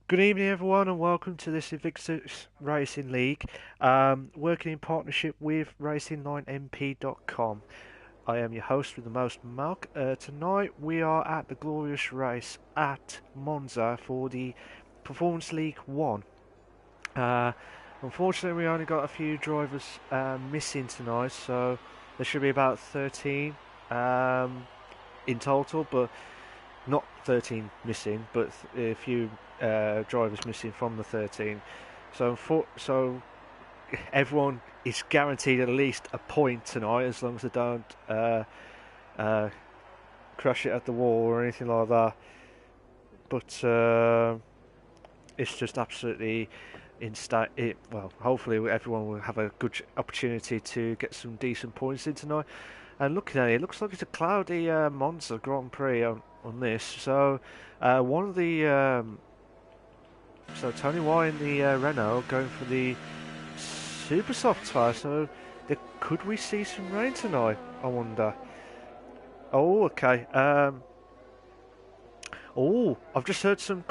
Good evening, everyone, and welcome to this Invictus Racing League, working in partnership with Racing9MP.com. I am your host with the most, Malk. Tonight we are at the glorious race at Monza for the Performance League 1. Uh, Unfortunately, we only got a few drivers missing tonight, so there should be about 13 in total, but not 13 missing, but a few drivers missing from the 13. So everyone is guaranteed at least a point tonight, as long as they don't uh, crash it at the wall or anything like that. But it's just absolutely well, hopefully everyone will have a good opportunity to get some decent points in tonight. And looking at it, it looks like it's a cloudy Monza Grand Prix on this. So one of the so Tony Y in the Renault going for the super soft tyre. So could we see some rain tonight? I wonder. Oh, okay. I've just heard some.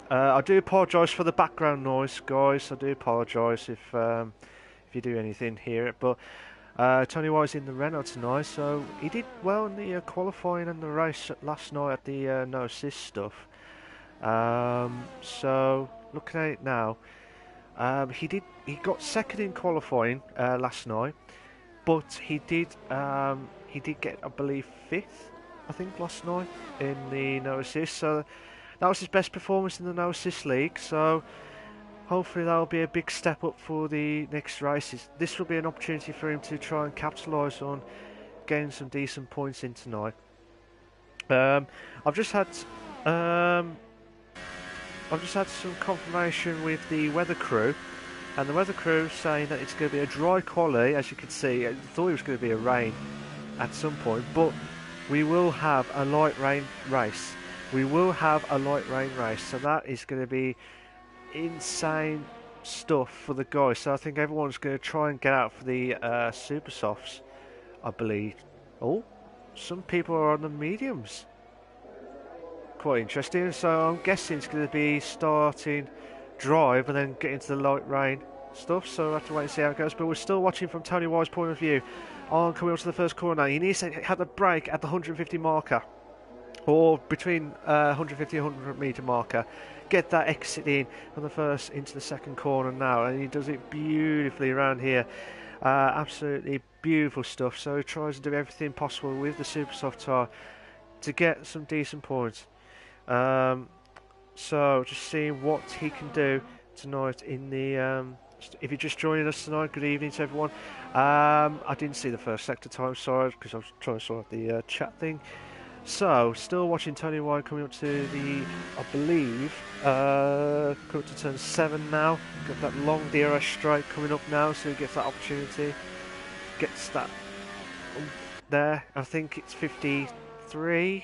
I do apologise for the background noise, guys. I do apologise if you do anything hear it, but. Tony Y's in the Renault tonight, so he did well in the qualifying and the race last night at the no assist stuff. So looking at it now, he got second in qualifying last night, but he did get, I believe, fifth, I think, last night in the no assist. So that was his best performance in the no assist league. So. Hopefully that'll be a big step up for the next races. This will be an opportunity for him to try and capitalise on getting some decent points in tonight. I've just had some confirmation with the weather crew, and the weather crew saying that it's going to be a dry quali. As you can see, I thought it was going to be a rain at some point, but we will have a light rain race. So that is going to be insane stuff for the guys. So I think everyone's going to try and get out for the super softs, I believe. Oh, some people are on the mediums. Quite interesting. So I'm guessing it's going to be starting drive and then get into the light rain stuff. So we'll have to wait and see how it goes. But we're still watching from Tony Y's point of view. On coming up to the first corner now. He needs to have the brake at the 150 marker, or between 150 and 100 metre marker. Get that exit in from the first into the second corner now, and he does it beautifully around here. Absolutely beautiful stuff. So he tries to do everything possible with the super soft tyre to get some decent points. So just seeing what he can do tonight in the. If you're just joining us tonight, good evening to everyone. I didn't see the first sector time, sorry, because I was trying to sort out the chat thing. So, still watching Tony Y coming up to the, I believe, coming up to turn 7 now. Got that long DRS straight coming up now, so he gets that opportunity. Gets that there. I think it's 53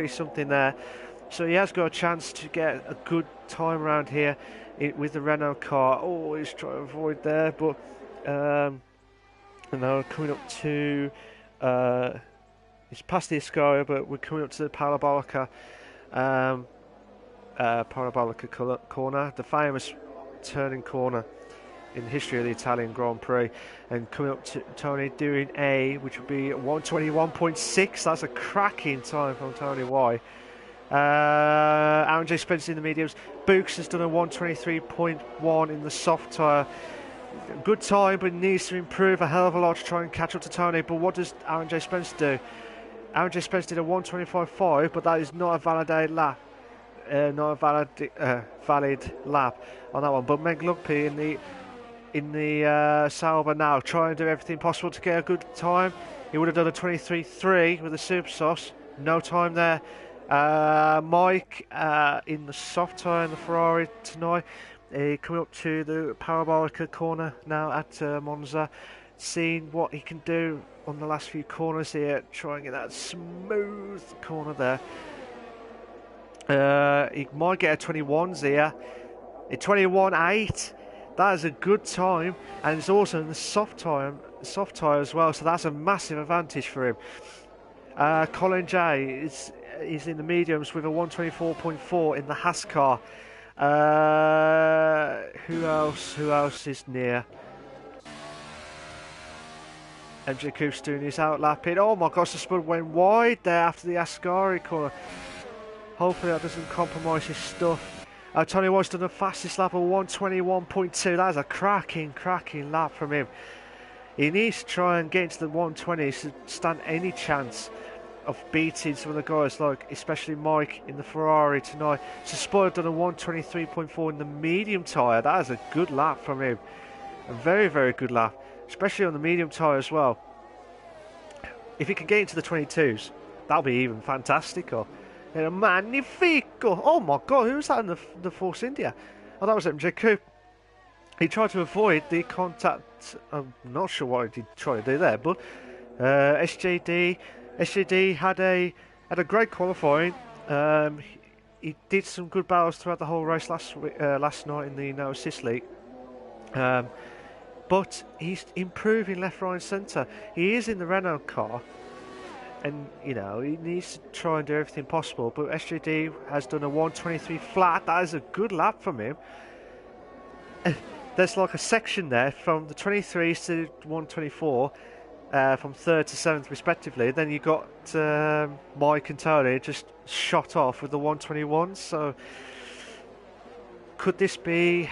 something there. So he has got a chance to get a good time around here with the Renault car. Oh, he's trying to avoid there, but now coming up to. It's past the Escaria, but we're coming up to the Parabolica corner, the famous turning corner in the history of the Italian Grand Prix, and coming up to Tony doing which would be 121.6. That's a cracking time from Tony Y. Aaron J. Spencer in the mediums. Books has done a 123.1 in the soft tyre. Good time, but needs to improve a hell of a lot to try and catch up to Tony. But what does Aaron J. Spencer do? Aaron J. Spencer did a 125.5, but that is not a validated lap. Not a valid lap on that one. But Meg Lugby in the Sauber now, trying to do everything possible to get a good time. He would have done a 23.3 with the super sauce. No time there. Mike in the soft tyre in the Ferrari tonight. Coming up to the Parabolica corner now at Monza, seeing what he can do on the last few corners here, trying to get that smooth corner there. He might get a 21s here, a 21.8. That is a good time, and it's also in the soft tyre as well, so that's a massive advantage for him. Colin J is is in the mediums with a 124.4 in the Haas car. Who else? Who else is near? MJ Coop's doing his outlapping. Oh my gosh, the spud went wide there after the Ascari corner. Hopefully that doesn't compromise his stuff. Tony White's done the fastest lap of 121.2. That is a cracking lap from him. He needs to try and get into the 120s to stand any chance of beating some of the guys, like especially Mike in the Ferrari tonight. So Spud done a 123.4 in the medium tyre. That is a good lap from him. A very good lap, especially on the medium tyre as well. If he can get into the 22s, that'll be even fantastico. Magnifico! Oh my god, who was that in the Force India? Oh, that was MJ Coop. He tried to avoid the contact. I'm not sure what he tried to do there, but SJD had a great qualifying. He did some good battles throughout the whole race last night in the No Assist League. But he's improving left, right, and centre. He is in the Renault car, and you know he needs to try and do everything possible. But SJD has done a 123 flat. That is a good lap from him. There's like a section there from the 23s to 124, from 3rd to 7th respectively. Then you got Mike and Tony just shot off with the 121s. So could this be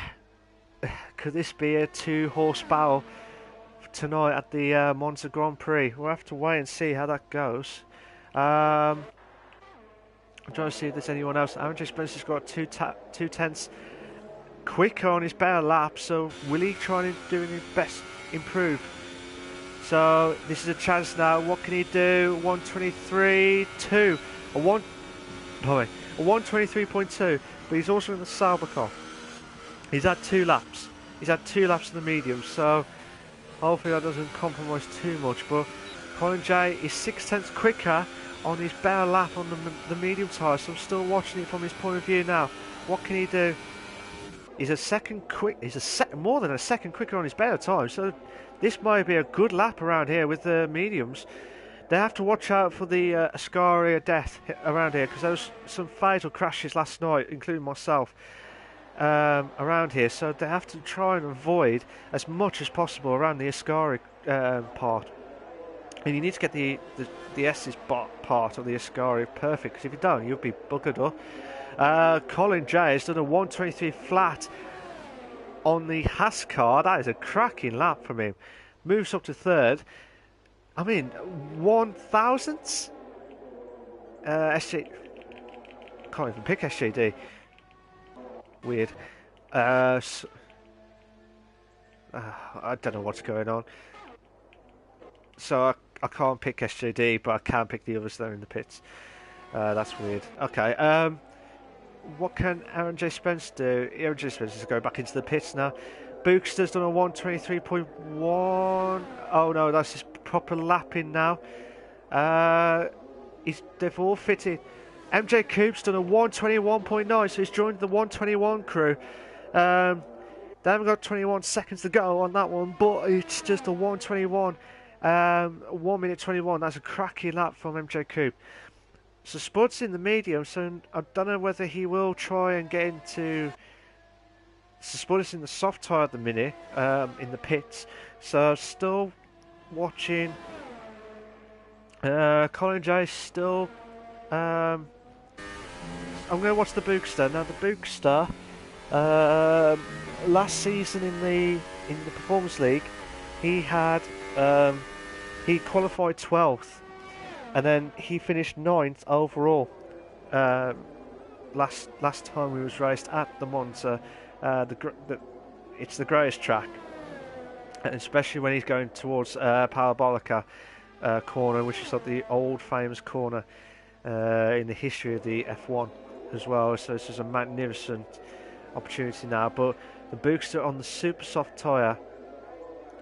a 2-horse battle tonight at the Monza Grand Prix? We'll have to wait and see how that goes. I'm trying to see if there's anyone else. Andrew Spencer's got 2/10 quicker on his better lap, so will he try and do his best improve? So this is a chance now. What can he do? 123.2, a 123.2, but he's also in the Sauber car. He's had 2 laps. He's had 2 laps in the medium, so hopefully that doesn't compromise too much. But Colin J is 0.6 quicker on his better lap on the medium tyre, so I'm still watching it from his point of view now. What can he do? He's more than a second quicker on his better time, so this might be a good lap around here with the mediums. They have to watch out for the Ascari death around here, because there was some fatal crashes last night, including myself, around here, so they have to try and avoid as much as possible around the Ascari part. And you need to get the S's part of the Ascari perfect, because if you don't, you'll be buggered up. Colin J has done a 123 flat on the Haas car. That is a cracking lap from him. Moves up to 3rd. I mean, 1,000ths? SJ... Can't even pick SJD. Weird. I don't know what's going on. So I can't pick SJD, but I can pick the others that are in the pits. That's weird. Okay, what can Aaron J. Spence do? Aaron J. Spence is going back into the pits now. Bookster's done a 123.1. Oh no, that's his proper lapping now. They've all fitted. MJ Coop's done a 121.9, so he's joined the 121 crew. They haven't got 21 seconds to go on that one, but it's just a 121. 1 minute 21. That's a cracking lap from MJ Coop. So Spud's in the medium, so I don't know whether he will try and get into... So Spud is in the soft tyre at the minute, in the pits. So still watching... Colin J still... I'm going to watch the Bookster. Now the Bookster, last season in the Performance League, he had... he qualified 12th. And then he finished 9th overall. Last time he was raced at the Monza, it's the greatest track, and especially when he's going towards Parabolica corner, which is like the old famous corner in the history of the F1 as well. So this is a magnificent opportunity now. But the Bookster on the super soft tyre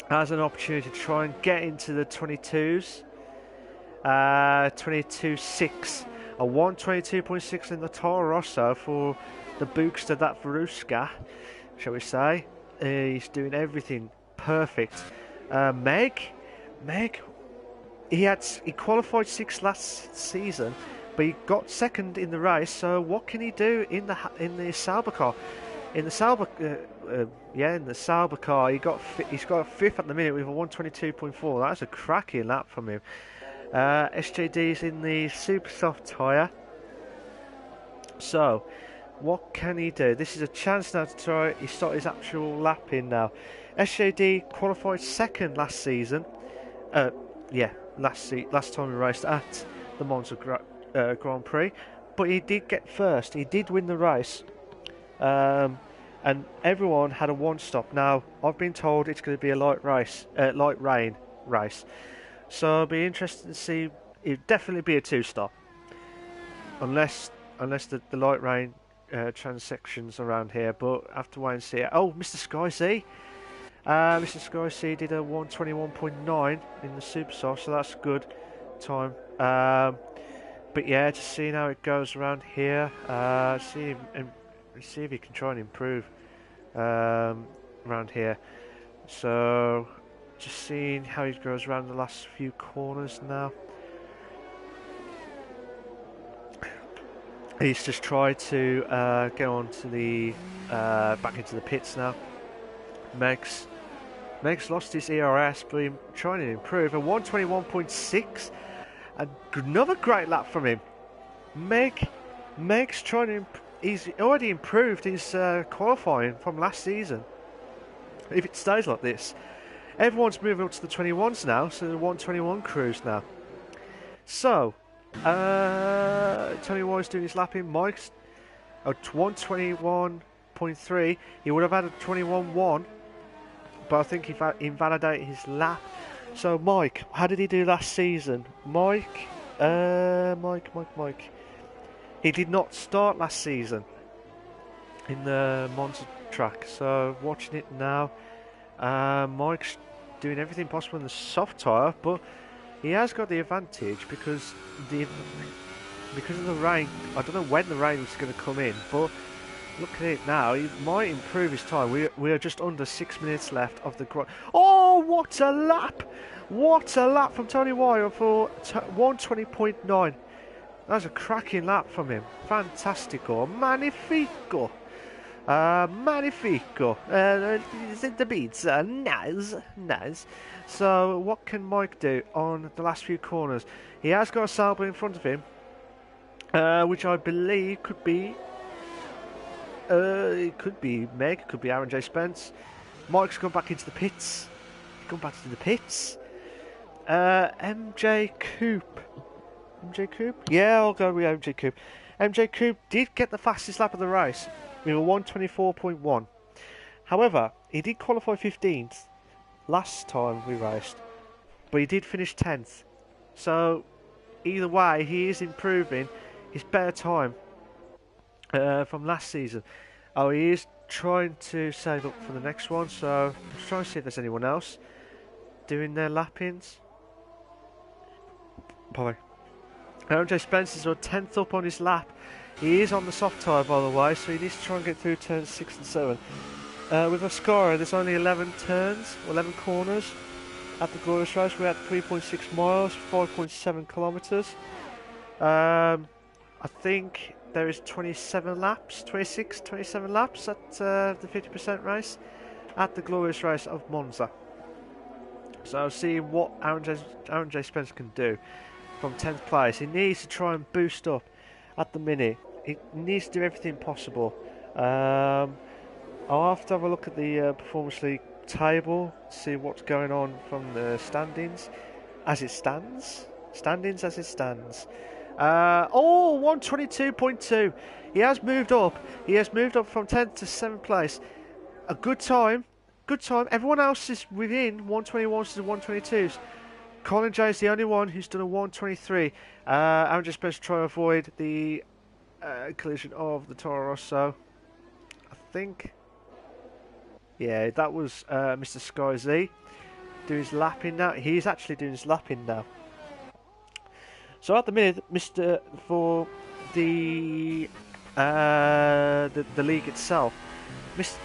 has an opportunity to try and get into the 22s. 22.6, a 122.6 in the Toro Rosso for the Bookster, that Veruska, shall we say. He's doing everything perfect. Meg, he qualified 6th last season, but he got second in the race. So what can he do in the Sauber car? In the Sauber, in the Sauber car, he's got a fifth at the minute with a 122.4. That's a cracking lap from him. SJD's in the super soft tyre. So, what can he do? This is a chance now to try. He started his actual lap in now. SJD qualified second last season. Last time he raced at the Monza Grand Prix, but he did get first. He did win the race. And everyone had a one stop. Now I've been told it's going to be a light rain race, so I'll be interested to see. It'd definitely be a two stop, unless the light rain transections around here. But I have to wait and see. Oh, Mr. Sky C, Mr. Sky C did a 121.9 in the super soft, so that's a good time. But yeah, just seeing how it goes around here. See if he can try and improve around here. So just seeing how he goes around the last few corners now. He's just tried to get on to the back into the pits now. Meg's lost his ERS, but he's trying to improve. A 121.6. Another great lap from him. Meg's trying to improve. He's already improved his qualifying from last season. If it stays like this, everyone's moving up to the 21s now, so the 121 crews now. So, Tony White's doing his lapping. Mike's at 121.3. He would have had a 21.1, but I think he invalidated his lap. So, Mike, how did he do last season? Mike. He did not start last season in the Monza track, so watching it now, Mike's doing everything possible in the soft tyre, but he has got the advantage because of the rain. I don't know when the rain is going to come in, but look at it now. He might improve his time. We are just under 6 minutes left of the grind. Oh, what a lap! What a lap from Tony Wire for 120.9. That was a cracking lap from him. Fantastico. Magnifico. Magnifico. The beats. Nice. So, what can Mike do on the last few corners? He has got a Sauber in front of him, which I believe could be... it could be Meg, it could be Aaron J. Spence. Mike's gone back into the pits. MJ Coupe. MJ Coupe? Yeah, I'll go with MJ Coupe. MJ Coupe did get the fastest lap of the race with a 124.1. However, he did qualify 15th last time we raced, but he did finish 10th. So, either way, he is improving his better time from last season. Oh, he is trying to save up for the next one, so I'm trying to see if there's anyone else doing their lap-ins. Bye. Aaron J. Spencer's 10th up on his lap. He is on the soft tyre, by the way, so he needs to try and get through turns 6 and 7. With Oscara, there's only 11 corners at the Glorious Race. We're at 3.6 miles, 5.7 kilometres. I think there is 27 laps at the 50% race at the Glorious Race of Monza. So I'll see what Aaron J. Spencer can do from 10th place. He needs to try and boost up at the minute. He needs to do everything possible. I'll have to have a look at the Performance League table, see what's going on from the standings as it stands. 122.2. He has moved up. He has moved up from 10th to 7th place. A good time. Everyone else is within 121s to 122s. Colin J is the only one who's done a 123. I'm just supposed to try to avoid the collision of the Toro Rosso. I think. Yeah, that was Mr. Sky Z doing his lapping now. He's actually doing his lapping now. So at the minute, for the league itself,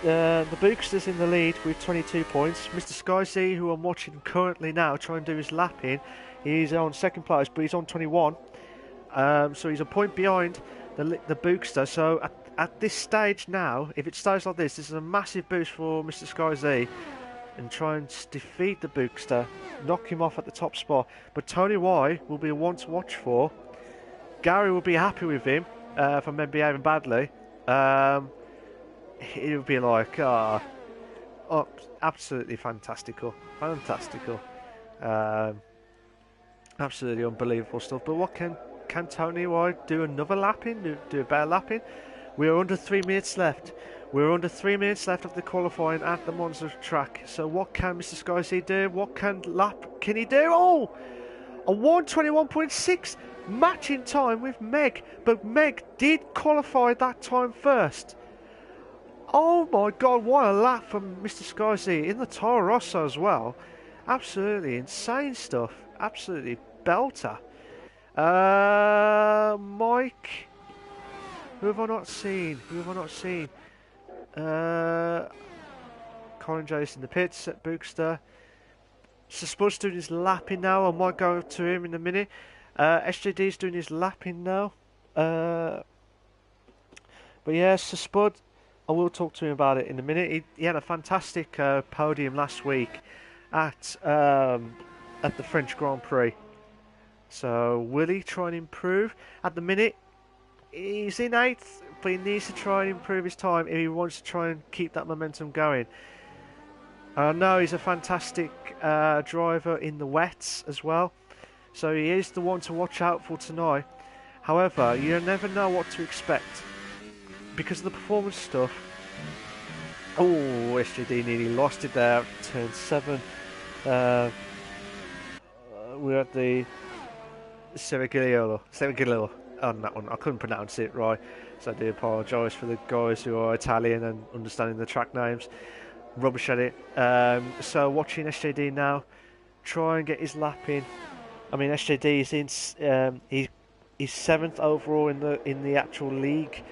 the Bookster's in the lead with 22 points. Mr. Sky Z, who I'm watching currently now, trying to do his lapping, he's on second place, but he's on 21. So he's a point behind the Bookster. So at this stage now, if it stays like this is a massive boost for Mr. Sky Z, and try and defeat the Bookster, knock him off at the top spot. But Tony Y will be one to watch for. Gary will be happy with him for men behaving badly. It would be like, absolutely fantastical. Absolutely unbelievable stuff. But what can Tony Y do? Another lapping? Do a better lapping? We're under 3 minutes left. We're under 3 minutes left of the qualifying at the Monza track. So what can Mr. Sky Z do? What can he do? Oh! A 1:21.6 matching time with Meg. But Meg did qualify that time first. Oh my god, what a lap from Mr. Sky Z in the Toro Rosso as well. Absolutely insane stuff. Absolutely belter. Mike. Who have I not seen? Colin Jason in the pits at Bookster. So Spud's doing his lapping now. I might go to him in a minute. SJD's doing his lapping now. But yeah, so Spud, I will talk to him about it in a minute. He had a fantastic podium last week at the French Grand Prix. So will he try and improve? At the minute, he's in 8th, but he needs to try and improve his time if he wants to try and keep that momentum going. I know he's a fantastic driver in the wets as well, so he is the one to watch out for tonight. However, you never know what to expect because of the performance stuff. Oh, SJD nearly lost it there at turn 7. We're at the Sevigliolo on that one. I couldn't pronounce it right, so I do apologise for the guys who are Italian and understanding the track names. Rubbish at it. So watching SJD now, try and get his lap in. I mean, SJD is in. He's 7th overall in the actual league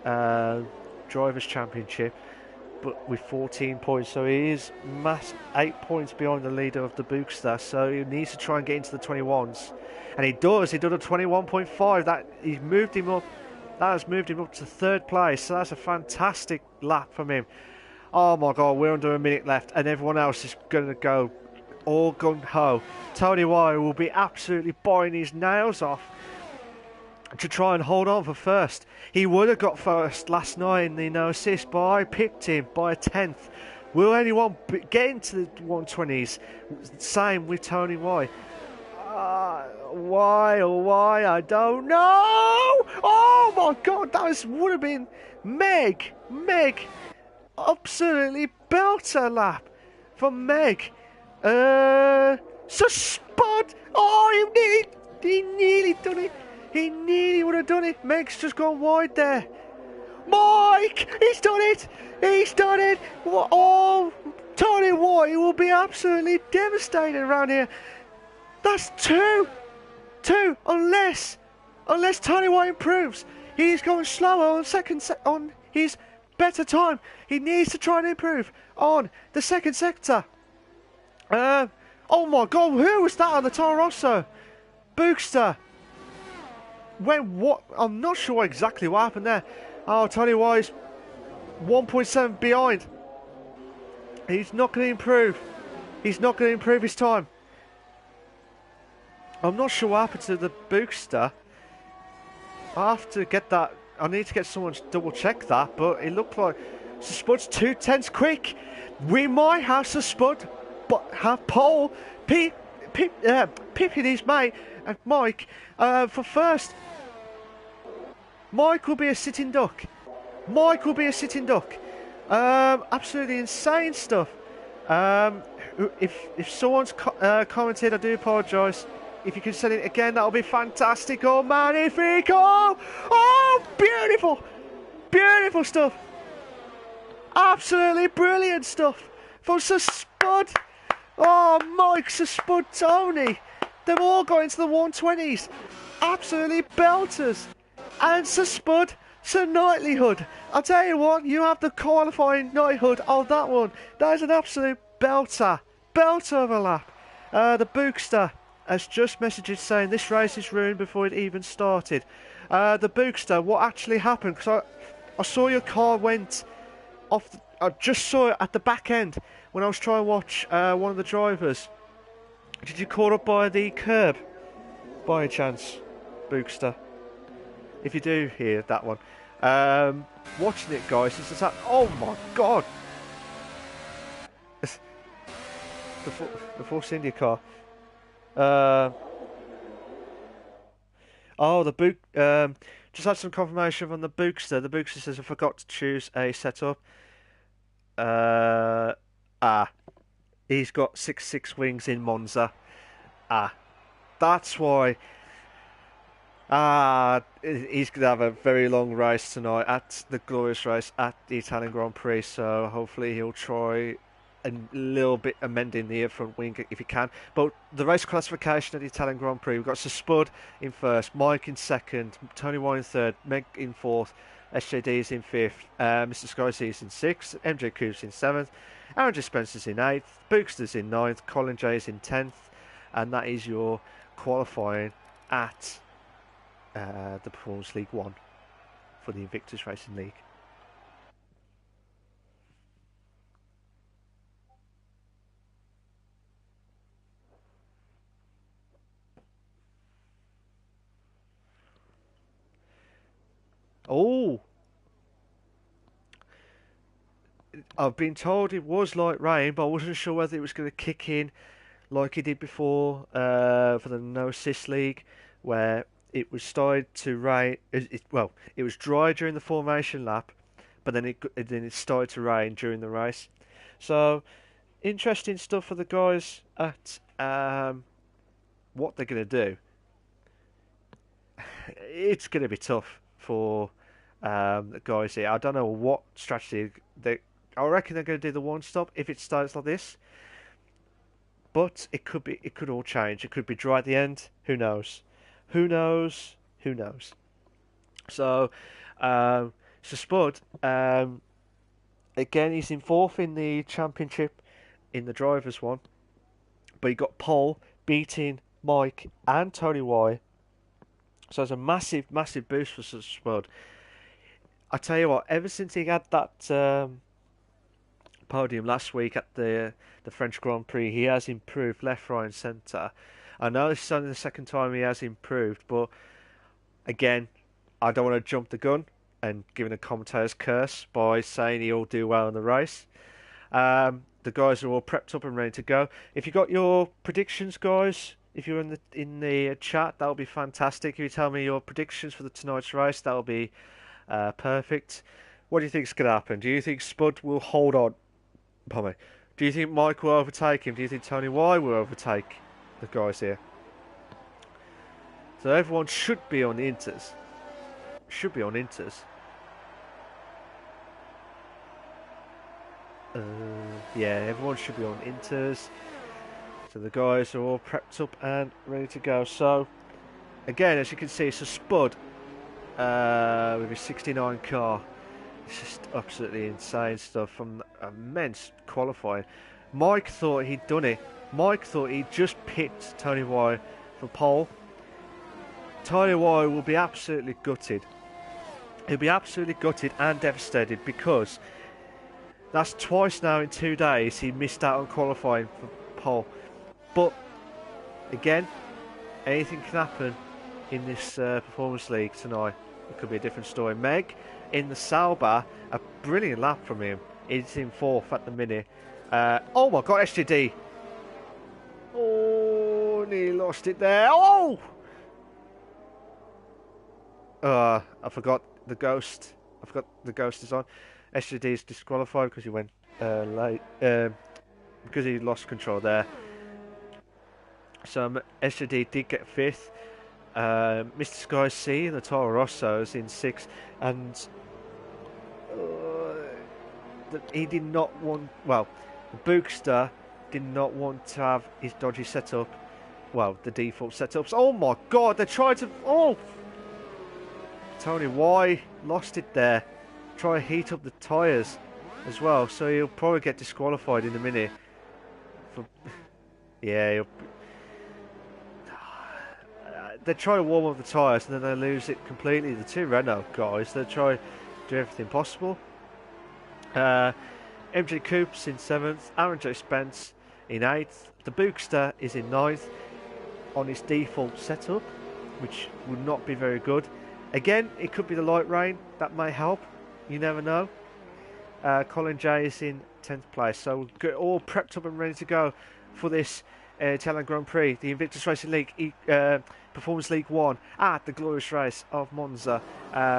drivers' championship, but with 14 points. So he is 8 points behind the leader of the Bookster. So he needs to try and get into the 21s, and he does. He did a 21.5. That he's moved him up. That has moved him up to 3rd place. So that's a fantastic lap from him. Oh my god, we're under a minute left and everyone else is going to go all gung-ho. Tony Y will be absolutely biting his nails off to try and hold on for first. He would have got first last night in the no assist, but I pipped him by a 10th. Will anyone get into the 120s? Same with Tony Y. Why, I don't know. Oh my god, that would have been Meg. Absolutely belter lap from Meg. So Spud. Oh, he nearly done it. He nearly would have done it. Meg's just gone wide there. Mike, he's done it. Oh, Tony White will be absolutely devastated around here. That's two, unless Tony White improves. He's going slower on his better time. He needs to try and improve on the second sector. Oh my god, who was that on the Toro Rosso? Bookster. What? I'm not sure exactly what happened there. Oh, Tony Wise 1.7 behind. He's not going to improve. He's not going to improve his time. I'm not sure what happened to the Bookster. I have to get that. I need to get someone to double check that, but it looked like Spud's 2/10 quick. We might have Spud, but have Paul pipping his mate and Mike for first. Mike will be a sitting duck. Absolutely insane stuff. If someone's commented, I do apologise. If you can send it again, that'll be fantastic. Oh, magnifico! Oh, beautiful stuff. Absolutely brilliant stuff from Sir Spud. Oh, Mike, Sir Spud, Tony. They've all got into the 120s. Absolutely belters. And Sir Spud, Sir Knightlyhood. I'll tell you what, you have the qualifying knighthood of that one. That is an absolute belter. Belter of a lap. The Bookster has just messaged saying this race is ruined before it even started. The Bookster, what actually happened? Because I saw your car went off. I just saw it at the back end when I was trying to watch one of the drivers. Did you caught up by the curb by any chance, Bookster? If you do hear that one. Watching it, guys, it's just that. Oh my god! The Force India car. Oh, the book. Just had some confirmation from the Bookster. The Bookster says I forgot to choose a setup. Uh, he's got 6 wings in Monza. That's why. He's going to have a very long race tonight at the glorious race at the Italian Grand Prix. So hopefully he'll try a little bit amending the front wing if he can. But the race classification at the Italian Grand Prix, we've got Sir Spud in first, Mike in second, Tony White in third, Meg in fourth, SJD is in fifth, Mr. Sky is in sixth, MJ Coops in seventh, Aaron J. Spencer's in eighth, Bookster's in ninth, Colin J is in 10th, and that is your qualifying at the Performance League 1 for the Invictus Racing League. Oh, I've been told it was light rain, but I wasn't sure whether it was going to kick in like it did before for the No Sis League, where it was started to rain. It was dry during the formation lap, but then it started to rain during the race. So interesting stuff for the guys at what they're going to do. It's going to be tough for the guys here. I don't know what strategy I reckon they're going to do the one stop if it starts like this. But it could all change. It could be dry at the end. Who knows? Who knows? Who knows? So, Spud, again, he's in fourth in the championship in the drivers' one, but he got pole, beating Mike and Tony Y. So it's a massive, massive boost for Spud. I tell you what, ever since he had that podium last week at the French Grand Prix, he has improved left, right, and centre. I know this is only the second time he has improved, but again, I don't want to jump the gun and give him a commentator's curse by saying he'll do well in the race. The guys are all prepped up and ready to go. If you got your predictions, guys, if you're in the chat, that'll be fantastic. If you tell me your predictions for tonight's race, that'll be perfect. What do you think is going to happen? Do you think Spud will hold on? Pardon me. Do you think Mike will overtake him? Do you think Tony Y will overtake the guys here? So everyone should be on the Inters. Should be on Inters. Yeah, everyone should be on Inters. So the guys are all prepped up and ready to go. So, again, as you can see, it's a Spud with a 69 car. It's just absolutely insane stuff from immense qualifying. Mike thought he'd done it. Mike thought he'd just picked Tony Y for pole. Tony Y will be absolutely gutted. He'll be absolutely gutted and devastated because that's twice now in 2 days he missed out on qualifying for pole. But again, anything can happen in this Performance League tonight. It could be a different story. Meg in the Sauber, a brilliant lap from him. He's in fourth at the minute. Oh my god, SGD. Oh, and he lost it there. Oh! I forgot the ghost. I forgot the ghost is on. SGD is disqualified because he went late. Because he lost control there. So SGD did get fifth. Mr. Sky C and the Toro Rosso is in sixth, and he did not want. Well, the Bookster did not want to have his dodgy setup. Well, the default setups. Oh my god! They tried to. Oh, Tony Y lost it there. Try to heat up the tyres as well, so he'll probably get disqualified in a minute. Yeah, they try to warm up the tyres and then they lose it completely. The two Renault guys, they try to do everything possible. MJ Coops in 7th, Aaron J. Spence in 8th. The Bookster is in 9th on its default setup, which would not be very good. Again, it could be the light rain, that may help, you never know. Colin J is in 10th place, so we're all prepped up and ready to go for this Italian Grand Prix, the Invictus Racing League Performance League 1 at the glorious race of Monza,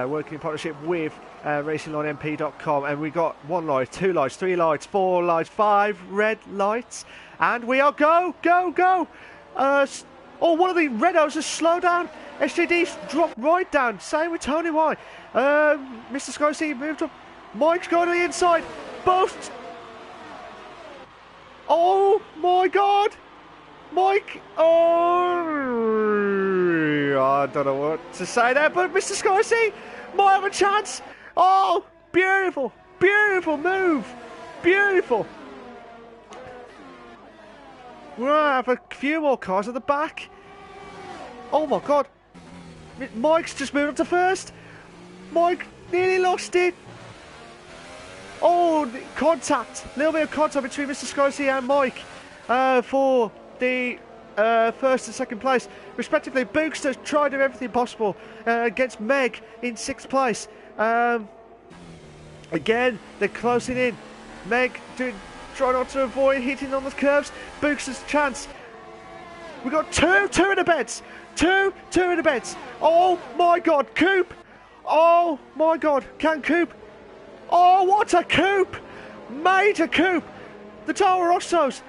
working in partnership with RacingLineMP.com, and we got 1 light, 2 lights, 3 lights, 4 lights, 5 red lights, and we are go! One of the Renos has slowed down. SJD's dropped right down. Same with Tony Y. Mr. Scorsese moved up. Mike's going to the inside. Both. Oh my God. Mike. Oh. I don't know what to say there, but Mr. Scorsese might have a chance. Oh, beautiful. Beautiful move. Beautiful. We'll have a few more cars at the back. Oh my God. Mike's just moved up to first. Mike nearly lost it. Oh, contact. A little bit of contact between Mr. Scorsese and Mike for the first and second place, respectively. Bookster tried to do everything possible against Meg in 6th place. Again, they're closing in. Meg try not to avoid hitting on the curves. Bookster's chance. We got two in the beds. Two in the beds. Oh my God, Coop. Oh my God, can Coop? Oh, what a Coop! Major Coop. The Toro Rossos.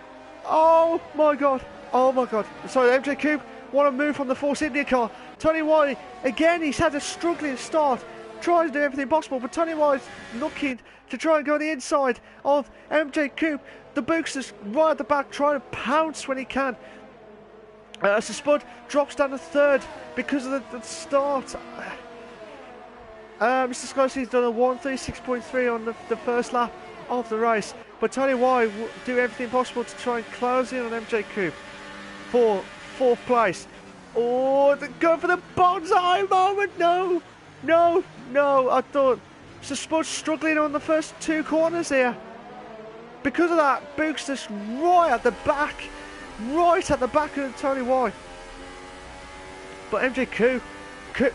Oh my God. Oh my God. Sorry, MJ Coop want to move from the Force India car. Tony White again. He's had a struggling start. Tries to do everything possible, but Tony White's looking to try and go on the inside of MJ Coop. The Bookster's right at the back, trying to pounce when he can. So Spud drops down to 3rd because of the start. Mr. Scorsese's done a 1:36.3 on the first lap of the race, but Tony White will do everything possible to try and close in on MJ Coop for 4th place. Oh, go for the bonsai moment! No! I thought Mr. Spud's struggling on the first 2 corners here. Because of that, Bookster's right at the back of Tony White. But MJ Coop,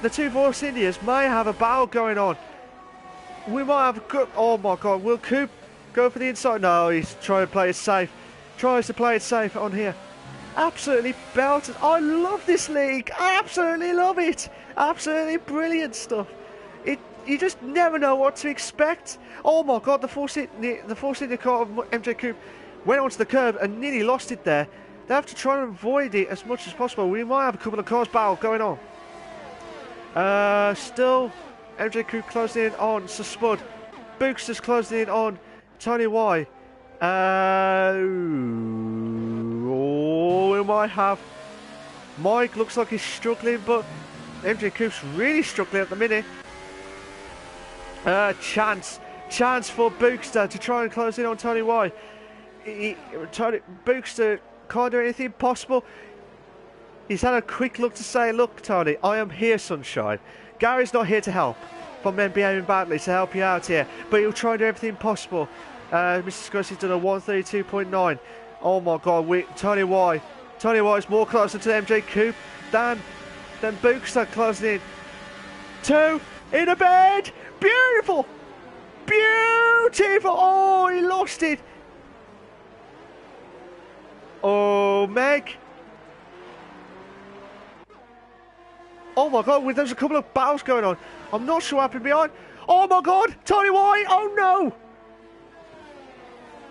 the 2 Force Indias may have a battle going on. We might have a good. Oh my God, will Coop go for the inside? No, he's trying to play it safe. Tries to play it safe on here. Absolutely belted. I love this league. I absolutely love it. Absolutely brilliant stuff. You just never know what to expect. Oh my God, the Force India car of MJ Coop went onto the curb and nearly lost it there. They have to try and avoid it as much as possible. We might have a couple of cars battle going on. Still, MJ Coop closing in on Sir Spud. Bookster's closing in on Tony Y. We might have. Mike looks like he's struggling, but MJ Coop's really struggling at the minute. Chance for Bookster to try and close in on Tony Y. Bookster can't do anything possible. He's had a quick look to say, look, Tony, I am here, sunshine. Gary's not here to help. From men behaving badly to help you out here, but he'll try and do everything possible. Mr. Scorsese's done a 1:32.9. Oh my God, Tony Y is more closer to MJ Coop than Bookster closing in. 2 in a bed. Beautiful. Oh, he lost it. Oh, Meg. Oh my God, there's a couple of battles going on. I'm not sure what happened behind. Oh my God, Tony White. Oh no.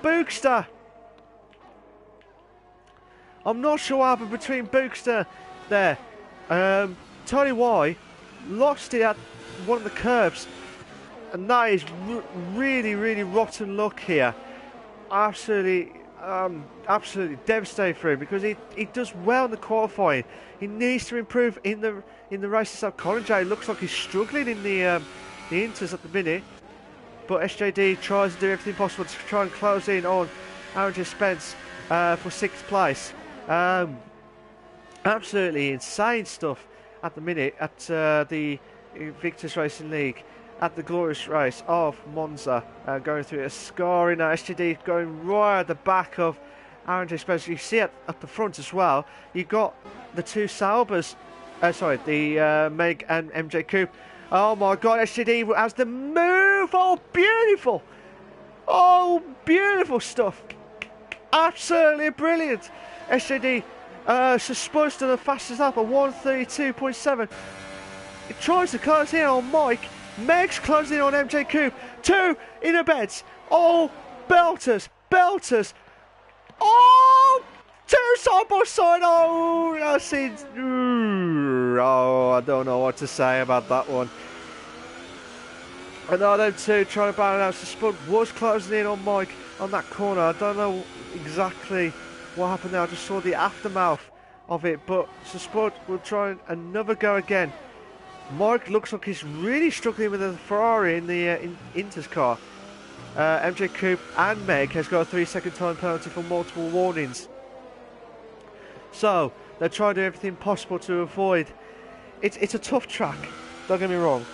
Bookster. I'm not sure what happened between Bookster there. Tony White lost it at one of the curbs. And that is really rotten luck here. Absolutely devastating for him, because he does well in the qualifying. He needs to improve in the races up. Colin J looks like he's struggling in the inters at the minute, but SJD tries to do everything possible to try and close in on Aaron J. Spence for 6th place. Absolutely insane stuff at the minute at the Invictus Racing League at the glorious race of Monza, going through a scoring SGD going right at the back of Aaron J. Spencer. You see at the front as well, you've got the two Saubers, the Meg and MJ Coupe. Oh my god, SGD has the move. Oh, beautiful. Oh, beautiful stuff. Absolutely brilliant. SJD supposed to the fastest lap at 132.7. It tries to close in on Mike. Meg's closing in on MJ Coupe. Two inner beds. Oh, belters. Oh, two side by side. Oh, that's it. Oh, I don't know what to say about that one. And now them two trying to balance out. So Spud was closing in on Mike on that corner. I don't know exactly what happened there. I just saw the aftermath of it. But so Spud will try another go again. Mike looks like he's really struggling with the Ferrari in the Inter's car. MJ Coupe and Meg has got a 3-second time penalty for multiple warnings. So they're trying to do everything possible to avoid. It's a tough track. Don't get me wrong.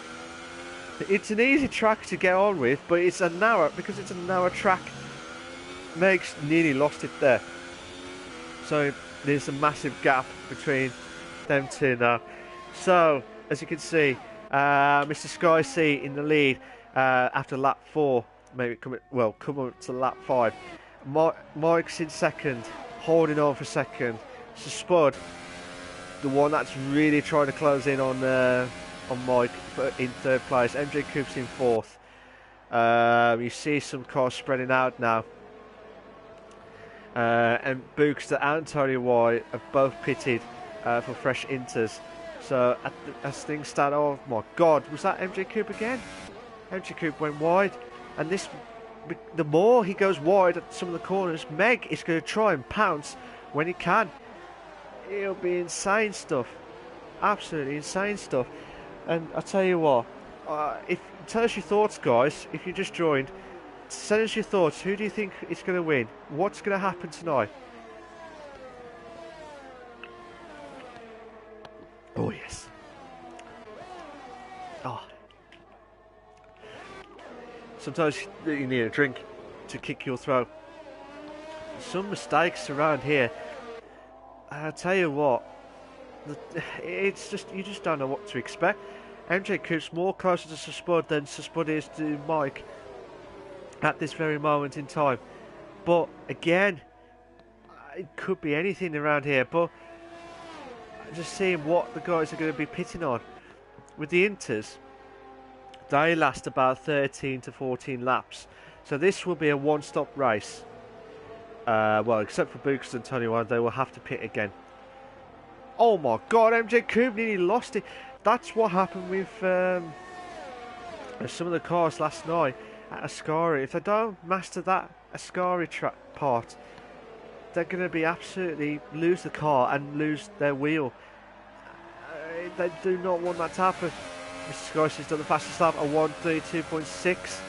It's an easy track to get on with, but it's a narrow track. Meg's nearly lost it there. So there's a massive gap between them two now. So as you can see, Mr. Sky C in the lead after lap 4, maybe come up to lap 5. Mike's in second, holding on for second. So Spud, the one that's really trying to close in on Mike in third place. MJ Coupe's in fourth. You see some cars spreading out now. And Bookster and Tony White have both pitted for fresh inters. So as things stand, oh my god, was that MJ Coupe again? MJ Coupe went wide, and the more he goes wide at some of the corners, Meg is going to try and pounce when he can. It'll be insane stuff, absolutely insane stuff. And I tell you what, tell us your thoughts, guys. If you just joined, send us your thoughts. Who do you think is going to win? What's going to happen tonight? Oh yes. Oh. Sometimes you need a drink to kick your throat. Some mistakes around here. I tell you what, it's just you just don't know what to expect. MJ Coupe's more closer to Spud than Spud is to Mike at this very moment in time. But again, it could be anything around here. But just seeing what the guys are going to be pitting on. With the Inters, they last about 13 to 14 laps. So this will be a one-stop race. Well, except for Books and Tony One, they will have to pit again. Oh my god, MJ Coupe nearly lost it. That's what happened with some of the cars last night at Ascari. If they don't master that Ascari track part, they're going to be absolutely lose the car and lose their wheel. They do not want that to happen. Mr. Scorsese has done the fastest lap at 132.6.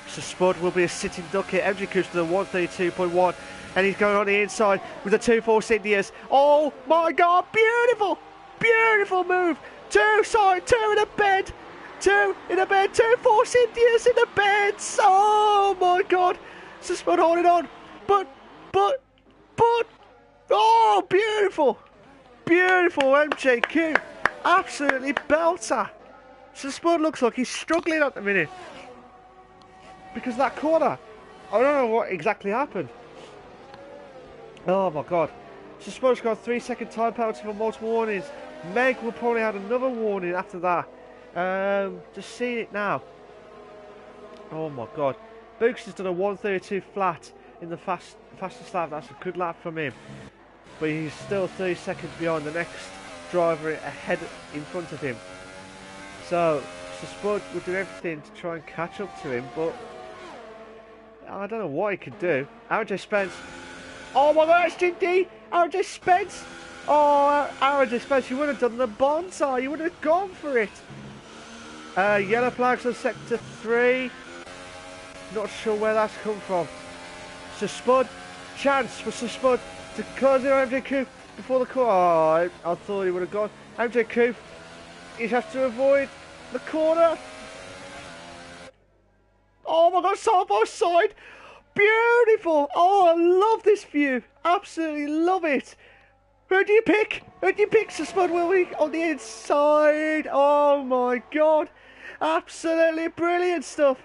So Spud will be a sitting duck here. MJ Coupe's to the 132.1, and he's going on the inside with the 2-4 Indias. Oh my god, beautiful! Beautiful move! Two in a bed! Two 2-4 Indias in the beds! Oh my god! So Spud holding on, but, oh, beautiful! Beautiful MJ Coupe! Absolutely belter! So Spud looks like he's struggling at the minute. Because that corner, I don't know what exactly happened. Oh my god. So Spud's got a 3-second time penalty for multiple warnings. Meg will probably have another warning after that. Just seeing it now. Oh my god. Books has done a 132 flat in the fastest lap. That's a good lap from him. But he's still 30 seconds behind the next driver ahead in front of him. So Spud will do everything to try and catch up to him, but I don't know what he could do. RJ Spence. Oh my god, SGD! RJ Spence! Oh, RJ Spence, you would have done the bonsai. You would have gone for it. Yellow flags on sector 3. Not sure where that's come from. So Spud, chance for Spud to close it on MJ Coupe. before the corner. Oh, I thought he would have gone. MJ Coupe, he has to avoid the corner. Oh my god, side by side. Beautiful. Oh, I love this view. Absolutely love it. Who do you pick? Who do you pick, Sir Spud Willie? On the inside. Oh my god. Absolutely brilliant stuff.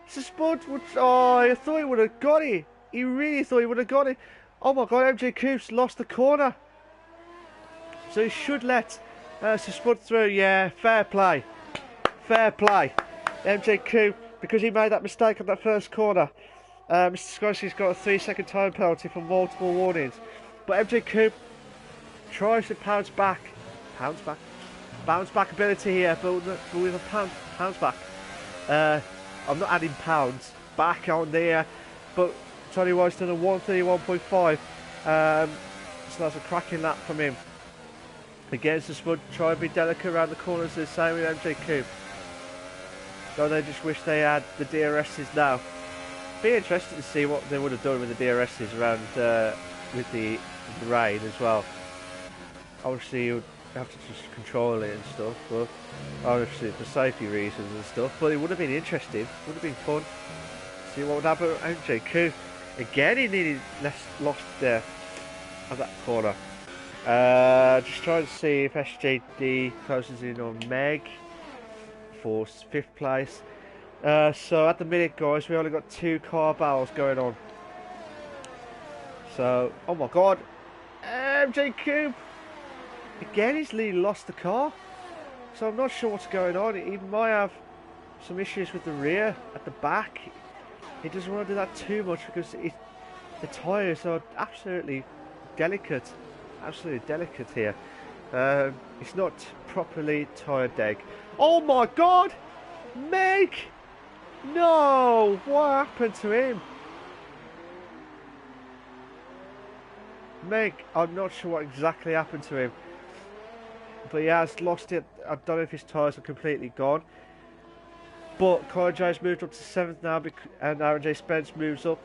Sir Spud would... Oh, I thought he would have got it. He really thought he would have got it. Oh my god, MJ Coupe's lost the corner. So he should let Sir Spud through. Yeah, fair play. Fair play. MJ Coupe, because he made that mistake on that first corner. Mr. Scorsese got a 3-second time penalty for multiple warnings. But MJ Coupe tries to bounce back ability here, but with a pounds back. I'm not adding pounds back on there, but Tony White's done a 1:31.5. So that's a cracking lap from him. Against the Spud, try and be delicate around the corners, the same with MJ Coupe. Don't they just wish they had the DRSs now? Be interested to see what they would have done with the DRSs around with the rain as well. Obviously you would have to just control it and stuff, but obviously for safety reasons and stuff, but it would have been interesting, would have been fun. See what would happen with MJ Coupe. Again he nearly lost there at that corner. Just trying to see if SJD closes in on Meg for 5th place. So at the minute guys, we only got 2 car battles going on. So, oh my god, MJ Coupe! Again, he's lost the car. So I'm not sure what's going on. He might have some issues with the rear at the back. He doesn't want to do that too much because the tyres are absolutely delicate. Absolutely delicate here. It's not properly tyre deck. Oh my god! Meg! No! What happened to him? Meg, I'm not sure what exactly happened to him. But he has lost it. I don't know if his tyres are completely gone. But Colin J's moved up to 7th now, and Aaron J. Spence moves up.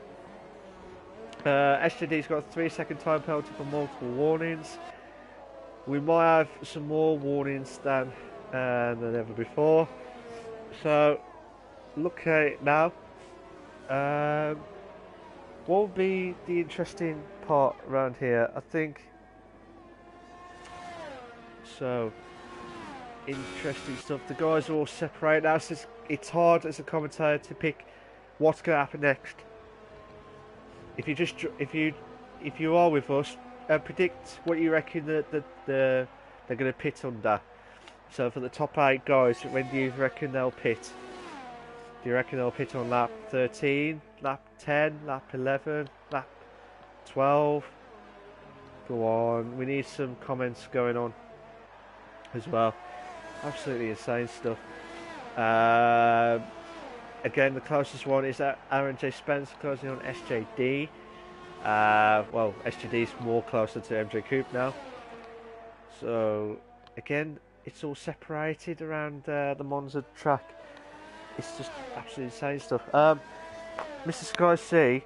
SJD's got a 3-second time penalty for multiple warnings. We might have some more warnings than ever before. So, look at it now. What will be the interesting part around here? I think... So, interesting stuff. The guys are all separated now, so it's hard as a commentator to pick what's going to happen next. If you are with us, predict what you reckon that they're going to pit under. So for the top 8 guys, when do you reckon they'll pit? Do you reckon they'll pit on lap 13, lap 10, lap 11, lap 12? Go on, we need some comments going on as well. Absolutely insane stuff. Again, the closest one is that Aaron J. Spence closing on SJD. Well, SJD's more closer to MJ Coupe now. So, again, it's all separated around the Monza track. It's just absolutely insane stuff. Mr. Sky C,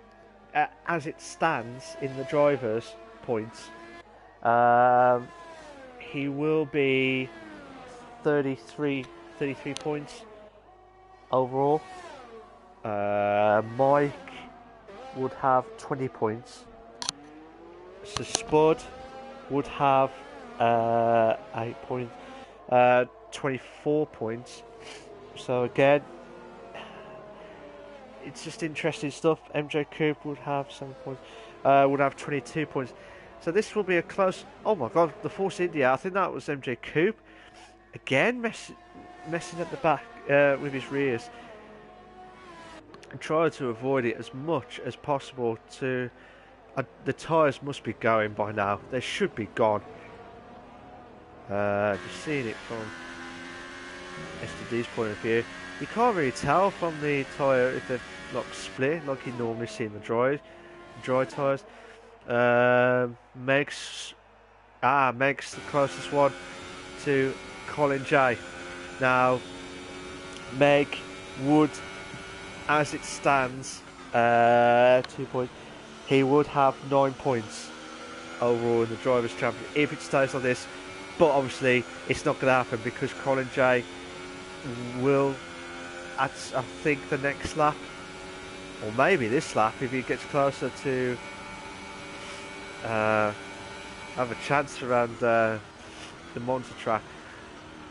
as it stands in the drivers' points, he will be 33 points overall. Mike would have 20 points. So Spud would have 24 points. So again, it's just interesting stuff. MJ Coupe would have 7 points. Would have 22 points. So this will be a close... Oh my god, the Force India, I think that was MJ Coupe. Again, messing at the back with his rears. And trying to avoid it as much as possible to... the tyres must be going by now. They should be gone. Just seeing it from STD's point of view. You can't really tell from the tyre if they're like split like you normally see in the dry tyres. Meg's the closest one to Colin J. Now Meg would, as it stands, 2 points. He would have 9 points. overall in the Drivers' Championship if it stays like this. But obviously, it's not going to happen because Colin J will, at I think, the next lap, or maybe this lap, if he gets closer to have a chance around the Monza track.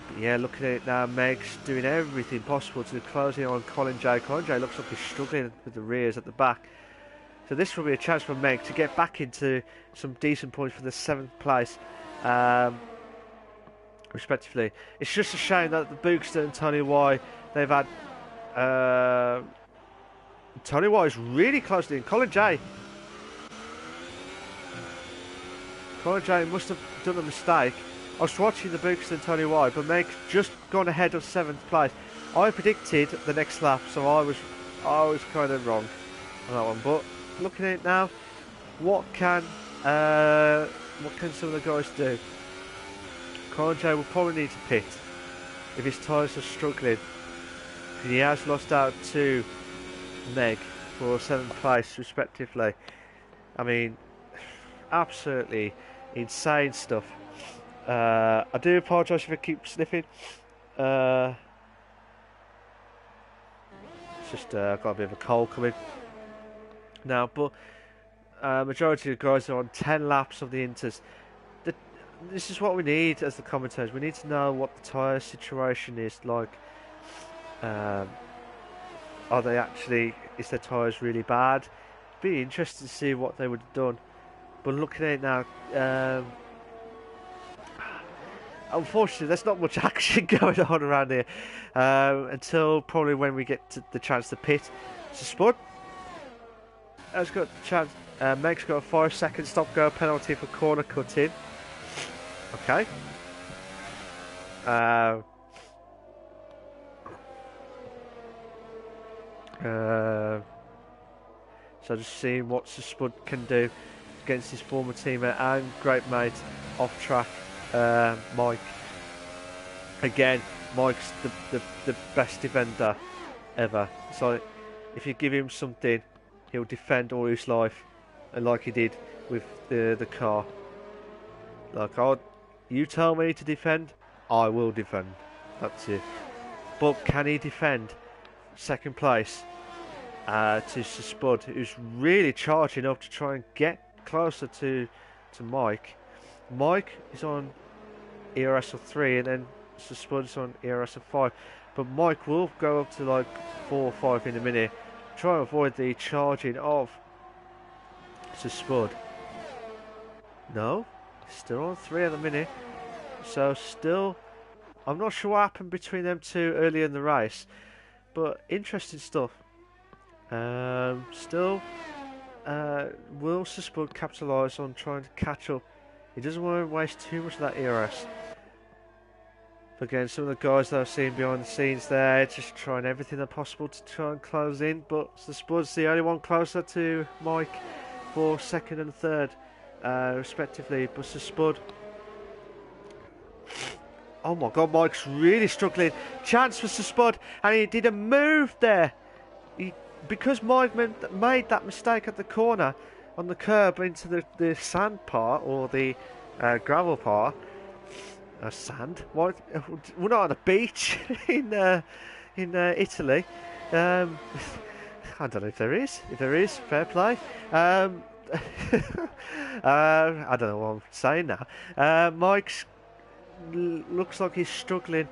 But yeah, looking at it now, Meg's doing everything possible to close in on Colin J. Colin J looks like he's struggling with the rears at the back. So this will be a chance for Meg to get back into some decent points for the 7th place, respectively. It's just a shame that the Bookster and Tony Y, they've had... Tony Y is really close in. Colin J must have done a mistake. I was watching the Bookster and Tony Y, but Meg's just gone ahead of 7th place. I predicted the next lap, so I was kind of wrong on that one. But looking at it now, what can some of the guys do? Colin J will probably need to pit if his tyres are struggling. He has lost out to Meg for 7th place, respectively. I mean, absolutely insane stuff. I do apologise if I keep sniffing. It's just I've got a bit of a cold coming now, but majority of the guys are on 10 laps of the Inters. This is what we need as the commentators. We need to know what the tyre situation is like. Are they actually, is their tyres really bad? Be interested to see what they would have done. But looking at it now, unfortunately, there's not much action going on around here until probably when we get to the chance to pit. So Spud has got the chance. Meg's got a 5-second stop-go penalty for corner cutting. Okay. So just seeing what Spud can do against his former teammate and great mate off track, Mike. Again, Mike's the best defender ever. So if you give him something, he'll defend all his life, and like he did with the car. Like, you tell me to defend, I will defend. That's it. But can he defend 2nd place to Spud, who's really charging up to try and get closer to Mike. Mike is on ERS of 3 and then Spud is on ERS of 5. But Mike will go up to like 4 or 5 in a minute. Try and avoid the charging of Spud. No, still on 3 at the minute. So still, I'm not sure what happened between them two earlier in the race. But interesting stuff. Still, will Spud capitalise on trying to catch up? He doesn't want to waste too much of that ERS. But again, some of the guys that I've seen behind the scenes there, just trying everything they're possible to try and close in. But Spud's the only one closer to Mike for 2nd and 3rd, respectively. But Spud. Oh my God, Mike's really struggling. Chance for Spud, and he did a move there. Because Mike made that mistake at the corner on the curb into the sand part or the gravel part. Sand? What? We're not on a beach in Italy. I don't know if there is. If there is, fair play. I don't know what I'm saying now. Mike's looks like he's struggling.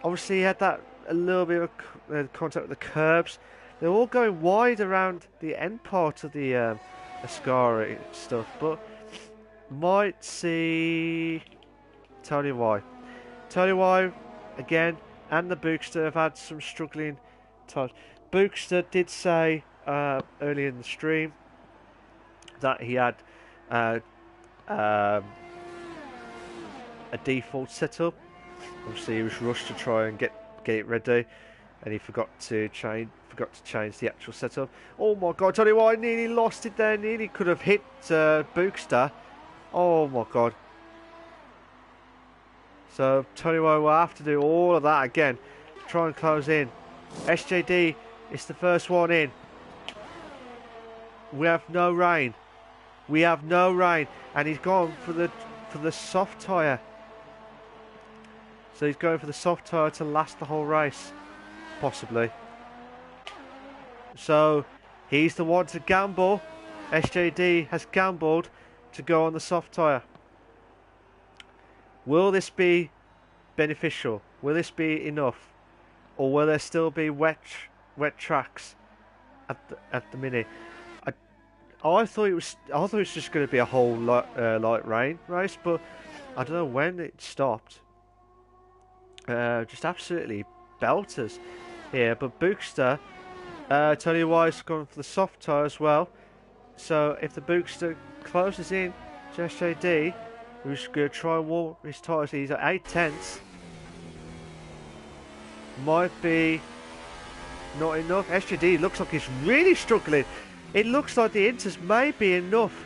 Obviously, he had that a little bit of contact with the curbs. They're all going wide around the end part of the Ascari stuff, but might see Tony Y. Tony Y again, and the Bookster have had some struggling times. Bookster did say earlier in the stream that he had a default setup. Obviously, he was rushed to try and get it ready, and he forgot to change the actual setup. Oh my God, Tony Y nearly lost it there. Nearly could have hit Bookster. Oh my God. So Tony Y will have to do all of that again. Try and close in. SJD is the first one in. We have no rain. We have no rain, and he's gone for the soft tyre. So he's going for the soft tyre to last the whole race, possibly. So he's the one to gamble. SJD has gambled to go on the soft tyre. Will this be beneficial? Will this be enough, or will there still be wet tracks at the minute? I thought it was just going to be a whole light rain race, but I don't know when it stopped. Just absolutely belters here. But Bookster, Tony Wise gone for the soft tyre as well. So if the Bookster closes in to SJD, who's going to try and warm his tyres, he's at 8/10. Might be not enough. SJD looks like he's really struggling. It looks like the Inters may be enough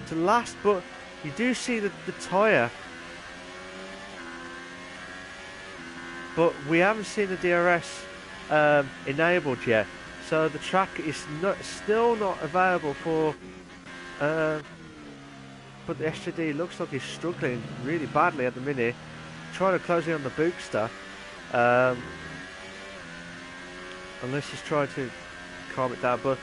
to last, but you do see the tyre. But we haven't seen the DRS enabled yet, so the track is still not available for. But the SJD looks like he's struggling really badly at the minute, trying to close in on the Bookster. Unless he's trying to calm it down, but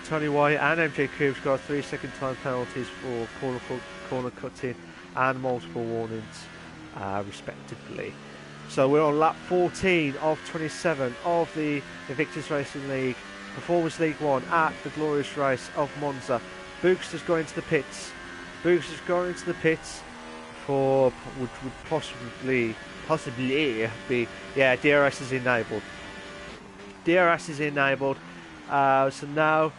Tony White and MJ Coombs got 3-second time penalties for corner cutting and multiple warnings, respectively. So we're on lap 14 of 27 of the Invictus Racing League, Performance League 1 at the glorious race of Monza. Bookster's going into the pits. Bookster's going into the pits for would possibly be, yeah, DRS is enabled. DRS is enabled. So now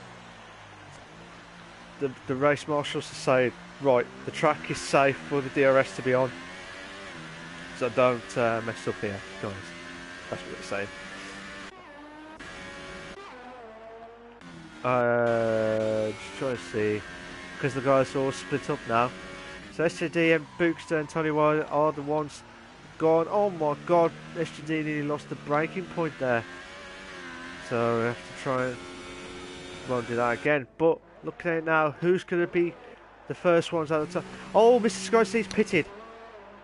the race marshals are saying, right, the track is safe for the DRS to be on. So don't mess up here, guys. That's what they're saying. Just trying to see, because the guys are all split up now. So SJD and Bookster and Tony White are the ones gone. Oh my god, SJD nearly lost the braking point there. So we have to try and won't do that again. But looking at it now, who's going to be the first ones at the top? Oh, Mr. Skysea's pitted.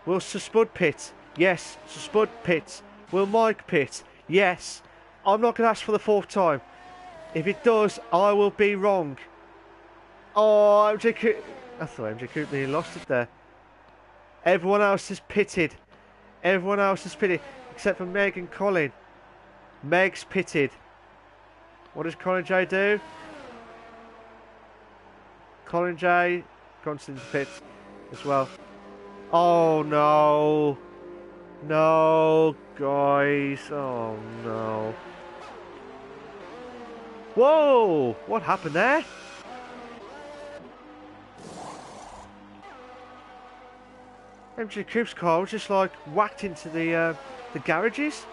Will Sir Spud pit? Yes. Sir Spud pits. Will Mike pit? Yes. I'm not going to ask for the fourth time. If it does, I will be wrong. Oh, MJ Coop. I thought MJ Coop nearly lost it there. Everyone else is pitted. Everyone else is pitted. Except for Meg and Colin. Meg's pitted. What does Colin J do? Colin J gone to the pit as well. Oh no. No, guys. Oh no. Whoa! What happened there? MJ Coop's car was just like whacked into the garages.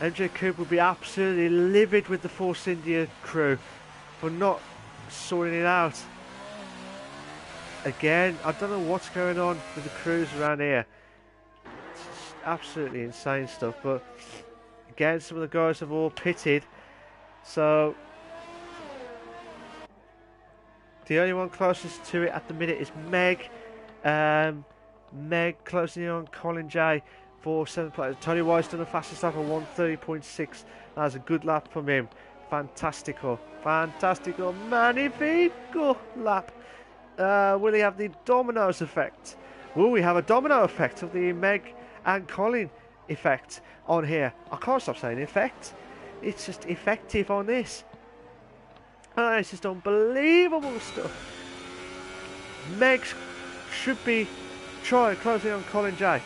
MJ Coop will be absolutely livid with the Force India crew for not sorting it out. Again, I don't know what's going on with the crews around here. It's absolutely insane stuff, but again, some of the guys have all pitted, so the only one closest to it at the minute is Meg. Meg closing in on Colin J for 7th place. Tony White's done the fastest lap of 1:30.6. That's a good lap from him. Fantastical. Fantastical. Magnifico lap. Will he have the dominoes effect? Will we have a domino effect of the Meg and Colin effect on here? I can't stop saying effect. It's just effective on this. It's just unbelievable stuff. Meg should be closing on Colin J.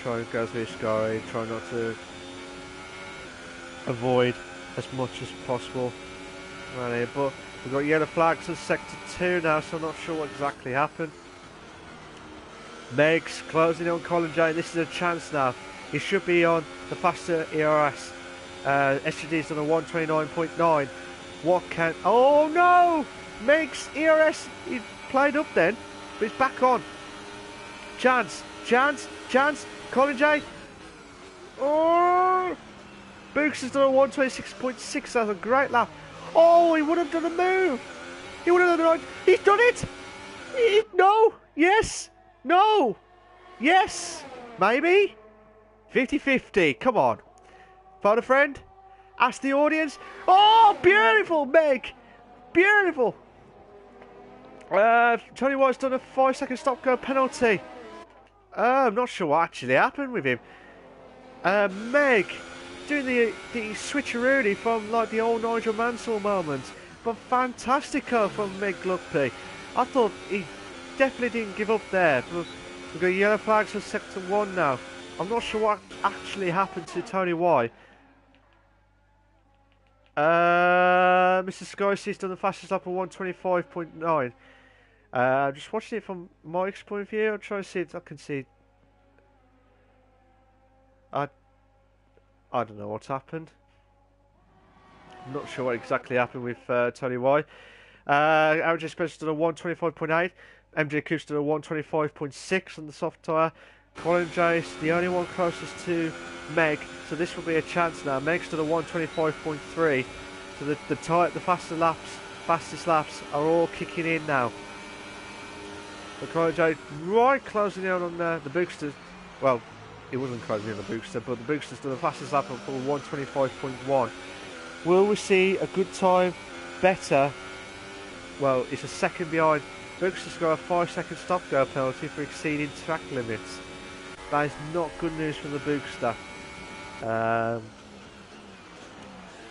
Try and go through Sky, try not to avoid as much as possible around here. But we've got yellow flags in sector 2 now, so I'm not sure what exactly happened. Meg's closing on Colin J. This is a chance now. He should be on the faster ERS. SGD's on a 129.9. What can... Oh no! Meg's ERS, he played up then, but it's back on. Chance. Colin J. Oh! Books has done a 126.6. That's a great lap. Oh, he would have done a move. He would have done it. He's done it. No. Yes. No. Yes. Maybe. 50-50. Come on. Phone a friend. Ask the audience. Oh, beautiful, Meg. Beautiful. Tony White's done a 5-second stop-go penalty. I'm not sure what actually happened with him. Meg doing the switcheroo from like the old Nigel Mansell moment, but fantastico from Meg Gluckby. I thought he definitely didn't give up there. We've got yellow flags for sector 1 now. I'm not sure what actually happened to Tony White. Mr. Scorsese done the fastest lap of 125.9. I'm just watching it from Mike's point of view. I'm trying to see if I can see. I don't know what's happened. I'm not sure what exactly happened with Tony White. Average Spencer done a 125.8. MJ Coops done a 125.6 on the soft tyre. Colin Jace, the only one closest to Meg, so this will be a chance now. Meg's done a 125.3, so the fastest laps are all kicking in now. The Colin Jace right closing in on the Booksters. Well, it wasn't closing in on the Bookster, but the Booksters done the fastest lap for 125.1. Will we see a good time better? Well, it's a second behind. Bookster's got a 5-second stop-go penalty for exceeding track limits. That is not good news for the Bookster.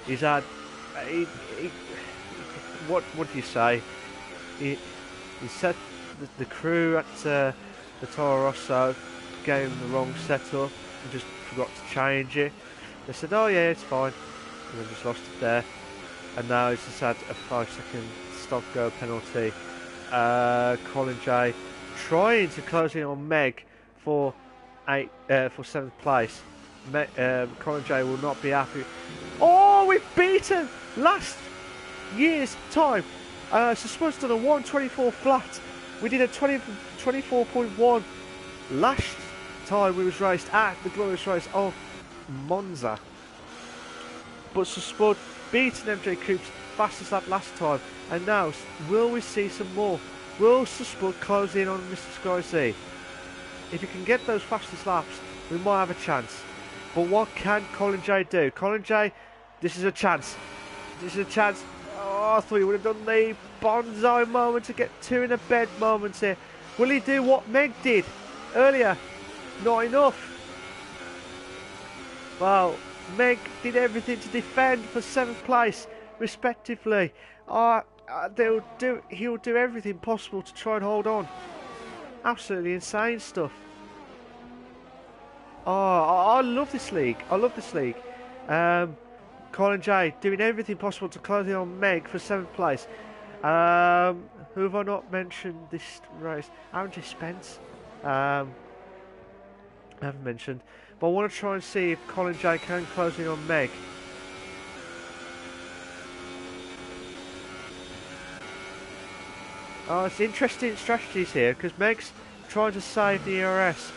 He's had... what do you say? He set the crew at the Toro Rosso, gave him the wrong setup and just forgot to change it. They said, oh yeah, it's fine. And they just lost it there. And now he's just had a 5-second stop-go penalty. Colin J trying to close in on Meg for 7th place. Colin J will not be happy. Oh, we've beaten last year's time. Suspense done a 124 flat. We did a 24.1 last time we was raced at the glorious race of Monza. But Spud beating MJ Coops fastest lap last time, and now will we see some more? Will Spud close in on Mr. Scorsese? If he can get those fastest laps, we might have a chance. But what can Colin J do? Colin J, this is a chance. This is a chance. Oh, I thought he would have done the bonsai moment to get 2 in a bed moments here. Will he do what Meg did earlier? Not enough. Well, Meg did everything to defend for 7th place, respectively. He'll do everything possible to try and hold on. Absolutely insane stuff. Oh, I love this league. I love this league. Colin J doing everything possible to close in on Meg for 7th place. Who have I not mentioned this race? Aaron J. Spence. I haven't mentioned. But I want to try and see if Colin J can close in on Meg. Oh, it's interesting strategies here because Meg's trying to save the ERS.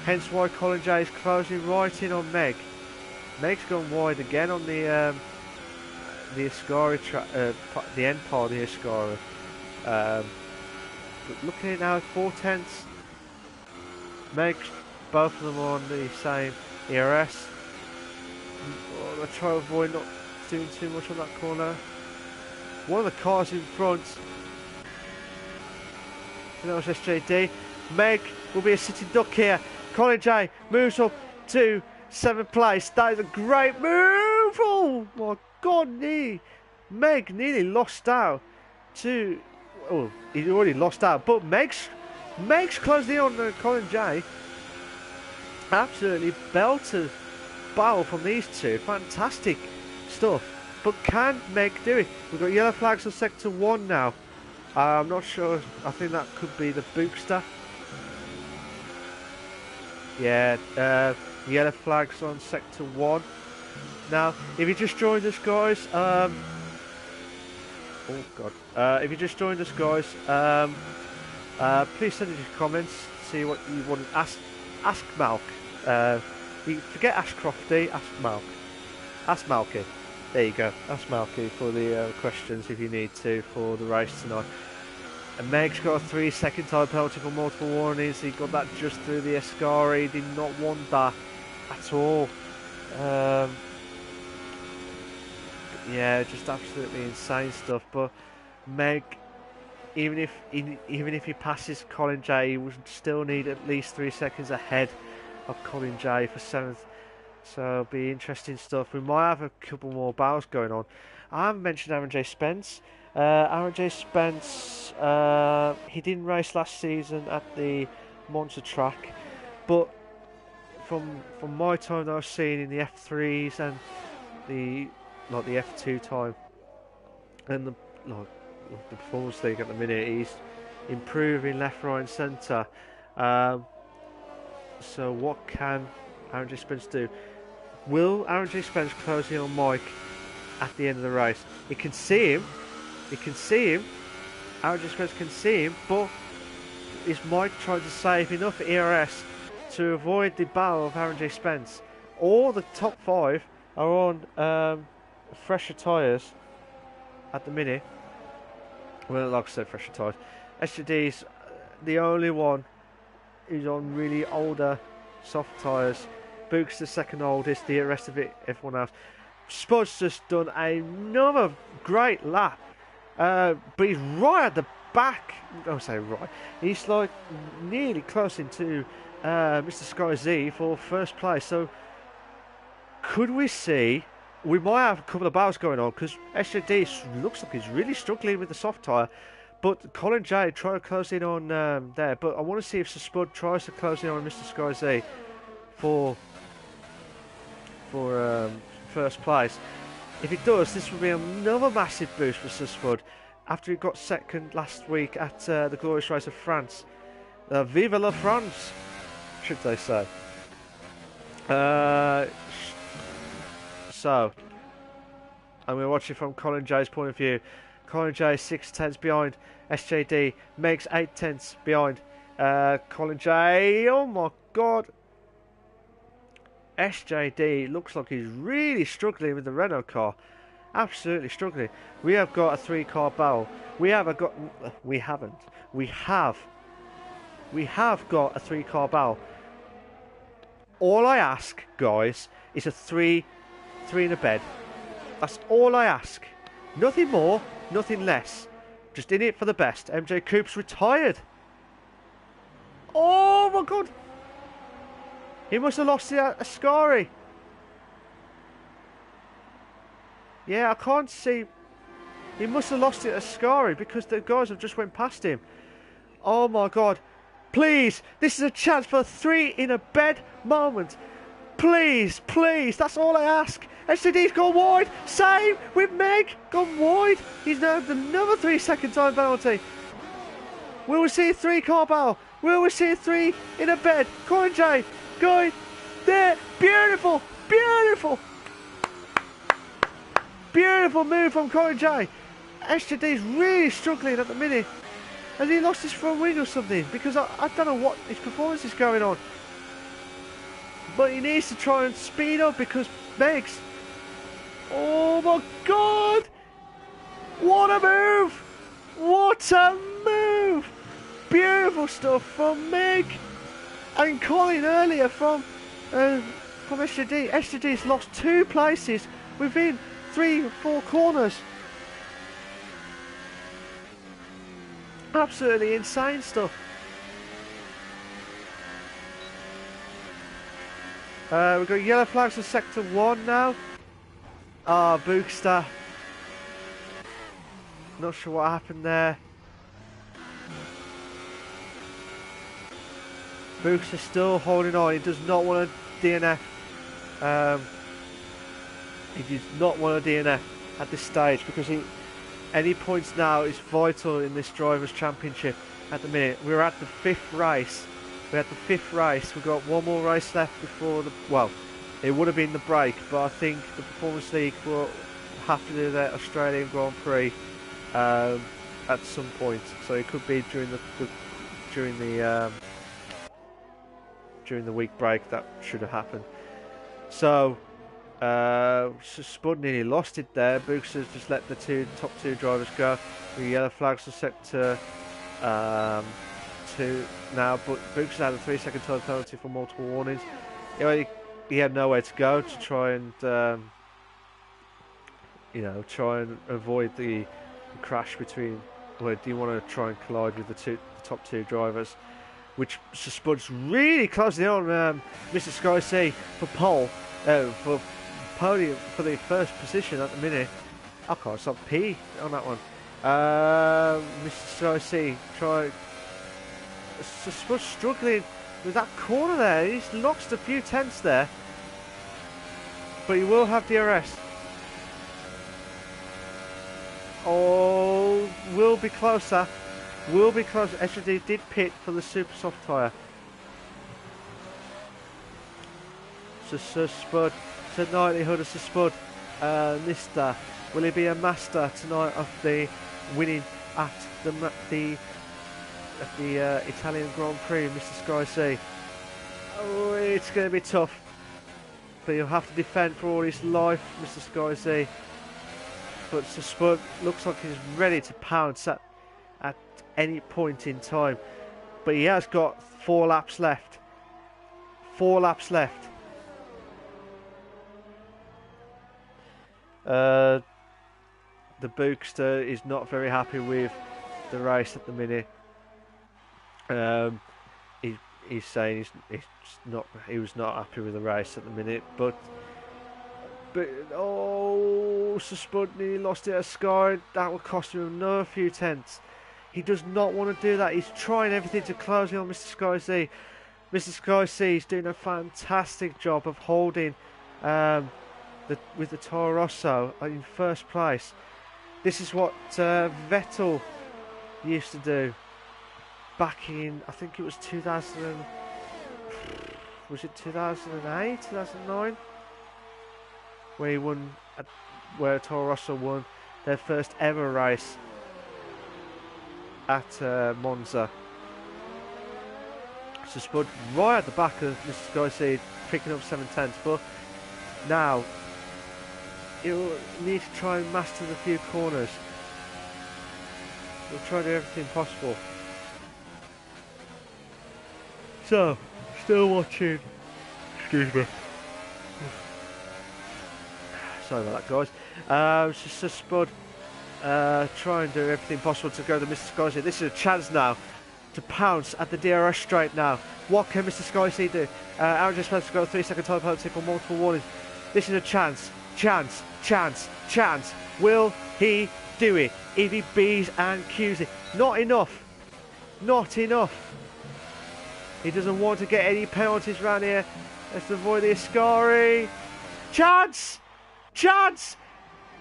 Hence why Colin J is closing right in on Meg. Meg's gone wide again on the Ascari the end part of the Ascari. But looking at it now, 4/10. Meg's both of them are on the same ERS. I try to avoid not doing too much on that corner. One of the cars in front. And that was SJD. Meg will be a sitting duck here. Colin J moves up to 7th place. That is a great move. Oh my God, Meg nearly lost out to. Oh, he already lost out, but Meg's closed in on Colin J. Absolutely belter battle from these two. Fantastic stuff. But can Meg do it? We've got yellow flags on sector 1 now. I'm not sure. I think that could be the Bookster. Yeah, yellow flags on sector 1. Now, if you just joined us, guys, oh God, if you just joined us, guys, please send us your comments see what you want. Ask Malk. You forget Ask Crofty, ask Malk. Ask Malky. There you go. Ask Malky for the questions if you need to for the race tonight. And Meg's got a 3-second time penalty for multiple warnings. He got that just through the Ascari. He did not want that at all. Yeah, just absolutely insane stuff. But Meg, even if he passes Colin J, he would still need at least 3 seconds ahead of Colin J for 7th. So it'll be interesting stuff. We might have a couple more battles going on. I haven't mentioned Aaron J. Spence. Aaron J. Spence, he didn't race last season at the Monza track, but from my time that I've seen in the F3s and the F2 time and the Performance League at the minute, he's improving left, right, and centre. So what can Aaron J. Spence do? Will Aaron J. Spence close in on Mike at the end of the race? He can see him. Aaron J. Spence can see him, but is Mike trying to save enough ERS to avoid the battle of Aaron J. Spence? All the top 5 are on fresher tyres at the minute. Well, like I said, fresher tyres. SJD's the only one who's on really older soft tyres. Book's the second oldest, the rest of it, everyone else. Spud's just done another great lap. But he's right at the back. I say right. He's like nearly close into Mr. Sky Z for first place. So could we see? We might have a couple of battles going on because SJD looks like he's really struggling with the soft tyre. But Colin J trying to close in on there. But I want to see if Sir Spud tries to close in on Mr. Sky Z for first place. If it does, this will be another massive boost for Sir Spud after he got second last week at the Glorious Race of France. Vive la France, should they say. So, I'm going to watch it from Colin J's point of view. Colin J 6/10 behind. SJD makes 8/10 behind. Colin J, oh my god. SJD looks like he's really struggling with the Renault car. Absolutely struggling. We have got a 3-car battle. We have got a 3-car battle. All I ask, guys, is a 3 in a bed. That's all I ask. Nothing more, nothing less. Just in it for the best. MJ Coop's retired. Oh my god. He must have lost the Ascari. Yeah, I can't see. He must have lost it at Ascari because the guys have just went past him. Oh my god. Please, this is a chance for a 3 in a bed moment. Please, please, that's all I ask. SCD's gone wide. Same with Meg. Gone wide. He's now another 3-second time penalty. Will we see a 3-car battle? Will we see a 3 in a bed? Colin J going there. Beautiful, beautiful. Beautiful move from Colin J. SJD's really struggling at the minute. Has he lost his front wing or something? Because I don't know what his performance is going on. But he needs to try and speed up because Meg's... Oh my god! What a move! What a move! Beautiful stuff from Meg. And Colin earlier from SJD. SJD's lost 2 places within 3 or 4 corners. Absolutely insane stuff. We've got yellow flags for sector 1 now. Ah, Bookster. Not sure what happened there. Bookster still holding on. He does not want a DNF. He does not want a DNF at this stage because any points now is vital in this Drivers' Championship at the minute. We're at the 5th race. We're at the 5th race. We've got one more race left before the... Well, it would have been the break, but I think the Performance League will have to do their Australian Grand Prix at some point. So it could be during the during the week break that should have happened. So Spud nearly lost it there. Books has just let the top two drivers go. The yellow flags are set to 2 now, but Books had a 3-second time penalty for multiple warnings. He had nowhere to go to try and try and avoid the crash between. Well, do you want to try and collide with the top two drivers? Which Spud's really closing on Mr. Sky C for pole, for podium, for the first position at the minute. I can't stop P on that one. Mr. Sky C Spud's struggling with that corner there. He's lost a few tenths there, but he will have DRS. Oh, will be closer. Will be closer. SRD did pit for the super soft tyre. So Spud, likelihood of Spud, Mister, will he be a master tonight of the winning at the Italian Grand Prix, Mr. Sky C? Oh, it's going to be tough, but he'll have to defend for all his life, Mr. Sky C. But Spud looks like he's ready to pounce at any point in time. But he has got 4 laps left. 4 laps left. The Bookster is not very happy with the race at the minute. He's saying he was not happy with the race at the minute, but oh, Spud nearly lost it at Sky. That will cost him another few tenths. He does not want to do that. He's trying everything to close in on Mr. Sky C. Mr. Sky C is doing a fantastic job of holding with the Toro Rosso in first place. This is what Vettel used to do back in, I think it was 2008, 2009, where he won, where Toro Rosso won their first ever race at Monza. So Spud right at the back of Mr. Sky C, picking up 7 tenths, but now he'll need to try and master the few corners. He'll try to do everything possible. So, still watching. Excuse me. Sorry about that, guys. So Spud try and do everything possible to go to Mr. Sky C. This is a chance now to pounce at the DRS straight now. What can Mr. Sky C do? Aaron just supposed to go a 3-second time penalty for multiple warnings. This is a chance. Will he do it? If he B's and Q's it. Not enough. He doesn't want to get any penalties around here. Let's avoid the Ascari. Chance!